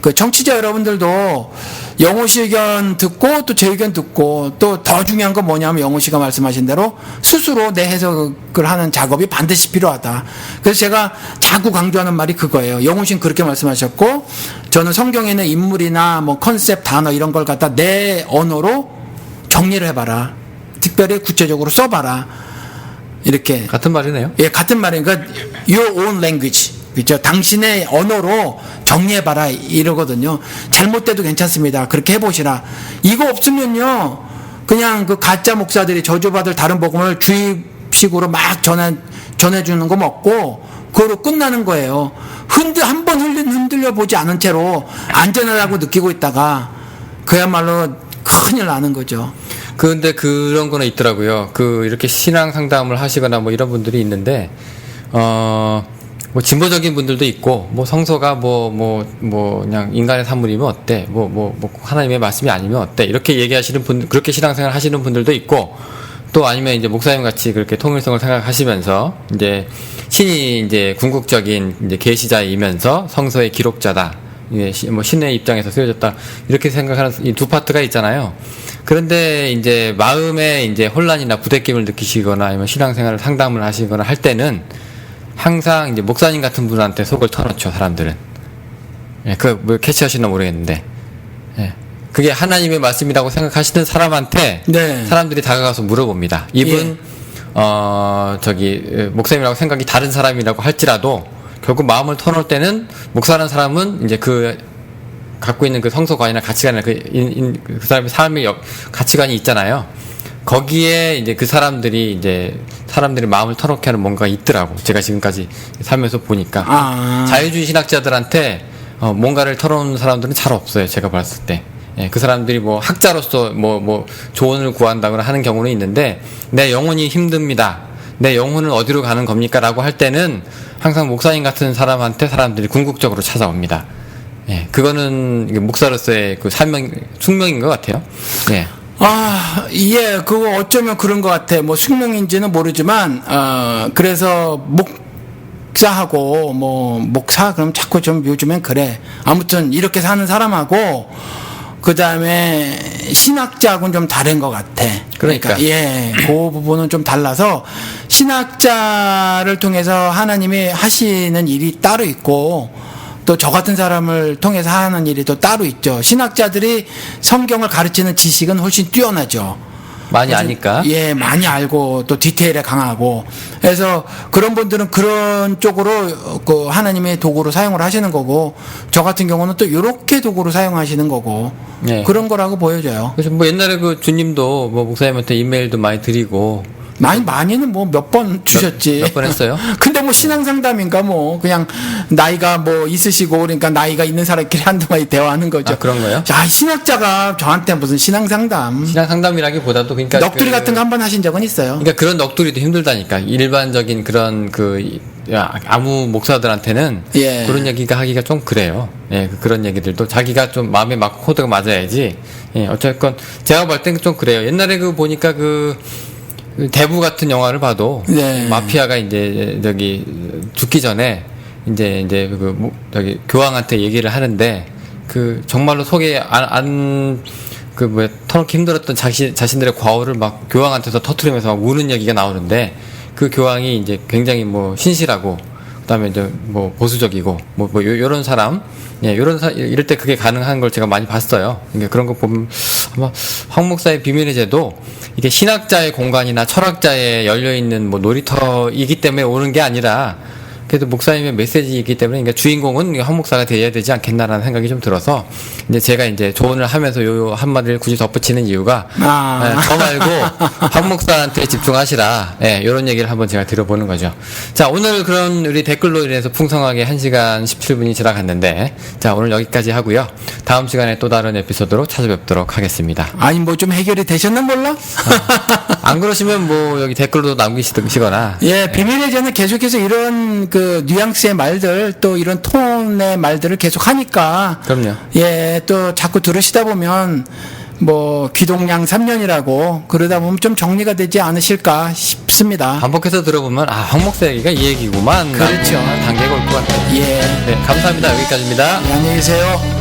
[SPEAKER 2] 그 청취자 여러분들도 영호 씨 의견 듣고 또 제 의견 듣고 또 더 중요한 건 뭐냐면 영호 씨가 말씀하신 대로 스스로 내 해석을 하는 작업이 반드시 필요하다. 그래서 제가 자꾸 강조하는 말이 그거예요. 영호 씨는 그렇게 말씀하셨고 저는 성경에 있는 인물이나 뭐 컨셉 단어 이런 걸 갖다 내 언어로 정리를 해봐라. 특별히 구체적으로 써봐라. 이렇게
[SPEAKER 1] 같은 말이네요.
[SPEAKER 2] 예, 같은 말이에요. 그러니까 your own language. 그렇죠. 당신의 언어로 정리해봐라 이러거든요. 잘못돼도 괜찮습니다. 그렇게 해보시라. 이거 없으면요, 그냥 그 가짜 목사들이 저주받을 다른 복음을 주입식으로 막 전해주는 거 먹고 그거로 끝나는 거예요. 한 번 흔들려 보지 않은 채로 안전하다고 느끼고 있다가 그야말로 큰일 나는 거죠.
[SPEAKER 1] 근데 그런 거는 있더라고요. 이렇게 신앙 상담을 하시거나 뭐 이런 분들이 있는데, 뭐 진보적인 분들도 있고 뭐 성서가 그냥 인간의 산물이면 어때 뭐 하나님의 말씀이 아니면 어때 이렇게 얘기하시는 분 그렇게 신앙생활 하시는 분들도 있고 또 아니면 이제 목사님 같이 그렇게 통일성을 생각하시면서 이제 신이 이제 궁극적인 이제 계시자이면서 성서의 기록자다 뭐 신의 입장에서 쓰여졌다 이렇게 생각하는 이 두 파트가 있잖아요. 그런데 이제 마음에 이제 혼란이나 부대낌을 느끼시거나 아니면 신앙생활을 상담을 하시거나 할 때는 항상 이제 목사님 같은 분한테 속을 터놓죠, 사람들은. 예, 뭐 캐치하시나 모르겠는데. 예. 그게 하나님의 말씀이라고 생각하시는 사람한테
[SPEAKER 2] 네.
[SPEAKER 1] 사람들이 다가가서 물어봅니다. 이분, 목사님이라고 생각이 다른 사람이라고 할지라도 결국 마음을 터놓을 때는 목사라는 사람은 이제 갖고 있는 그 성서관이나 가치관이나 그 사람의 삶의 가치관이 있잖아요. 거기에 이제 그 사람들이 마음을 터놓게 하는 뭔가가 있더라고. 제가 지금까지 살면서 보니까. 자유주의 신학자들한테 뭔가를 털어놓는 사람들은 잘 없어요. 제가 봤을 때. 예, 그 사람들이 뭐 학자로서 뭐 조언을 구한다거나 하는 경우는 있는데 내 영혼이 힘듭니다. 내 영혼은 어디로 가는 겁니까? 라고 할 때는 항상 목사님 같은 사람한테 사람들이 궁극적으로 찾아옵니다. 예, 그거는 목사로서의 그 숙명인 것 같아요. 예.
[SPEAKER 2] 예, 그거 어쩌면 그런 것 같아. 뭐 숙명인지는 모르지만, 그래서 목사하고, 목사, 그럼 자꾸 좀 요즘엔 그래. 아무튼 이렇게 사는 사람하고, 그 다음에 신학자하고는 좀 다른 것 같아.
[SPEAKER 1] 그러니까.
[SPEAKER 2] 예, 그 부분은 좀 달라서, 신학자를 통해서 하나님이 하시는 일이 따로 있고, 또 저 같은 사람을 통해서 하는 일이 또 따로 있죠. 신학자들이 성경을 가르치는 지식은 훨씬 뛰어나죠.
[SPEAKER 1] 많이 아니까.
[SPEAKER 2] 예, 많이 알고 또 디테일에 강하고. 그래서 그런 분들은 그런 쪽으로 그 하나님의 도구로 사용을 하시는 거고, 저 같은 경우는 또 이렇게 도구로 사용하시는 거고, 네. 그런 거라고 보여져요.
[SPEAKER 1] 그래서 뭐 옛날에 그 주님도 뭐 목사님한테 이메일도 많이 드리고.
[SPEAKER 2] 많이는 뭐 몇 번 주셨지.
[SPEAKER 1] 몇 번 했어요?
[SPEAKER 2] 근데 뭐 신앙 상담인가 뭐 그냥 나이가 뭐 있으시고 그러니까 나이가 있는 사람끼리 한동안 대화하는 거죠.
[SPEAKER 1] 그런 거예요?
[SPEAKER 2] 자, 신학자가 저한테 무슨 신앙 상담.
[SPEAKER 1] 신앙 상담이라기보다도 그러니까
[SPEAKER 2] 넋두리 같은 거 한 번 하신 적은 있어요.
[SPEAKER 1] 그러니까 그런 넋두리도 힘들다니까. 일반적인 그런 아무 목사들한테는 그런 얘기가 하기가 좀 그래요. 예, 그런 얘기들도 자기가 좀 마음에 맞고 코드가 맞아야지. 예, 어쨌건 제가 볼 땐 좀 그래요. 옛날에 보니까 대부 같은 영화를 봐도 마피아가 이제 죽기 전에 이제 교황한테 얘기를 하는데 정말로 속에 터놓기 힘들었던 자신들의 과오를 막 교황한테서 터트리면서 막 우는 얘기가 나오는데 그 교황이 이제 굉장히 신실하고 그다음에 이제 보수적이고 요런 사람 이럴 때 그게 가능한 걸 제가 많이 봤어요. 그러니까 그런 거 보면 아마 황 목사의 비밀의 제도 이게 신학자의 공간이나 철학자의 열려있는 놀이터이기 때문에 오는 게 아니라 그래도 목사님의 메시지이기 때문에 그러니까 주인공은 황 목사가 되어야 되지 않겠나라는 생각이 좀 들어서 이제 제가 이제 조언을 하면서 요 한마디를 굳이 덧붙이는 이유가 저 말고 황 목사한테 집중하시라. 요런 얘기를 한번 제가 들어보는 거죠. 자, 오늘 그런 우리 댓글로 인해서 풍성하게 1시간 17분이 지나갔는데 자, 오늘 여기까지 하고요. 다음 시간에 또 다른 에피소드로 찾아뵙도록 하겠습니다.
[SPEAKER 2] 아니 좀 해결이 되셨나 몰라?
[SPEAKER 1] 안 그러시면 여기 댓글도 남기시거나.
[SPEAKER 2] 예, 비밀의 제는 계속해서 이런 뉘앙스의 말들 또 이런 톤의 말들을 계속 하니까.
[SPEAKER 1] 그럼요.
[SPEAKER 2] 예, 또 자꾸 들으시다 보면 귀동량 3년이라고 그러다 보면 좀 정리가 되지 않으실까 싶습니다.
[SPEAKER 1] 반복해서 들어보면 황 목사 얘기가 이 얘기구만.
[SPEAKER 2] 그렇죠.
[SPEAKER 1] 단계가 올 것 같아요.
[SPEAKER 2] 예.
[SPEAKER 1] 네, 감사합니다. 여기까지입니다.
[SPEAKER 2] 네, 안녕히 계세요.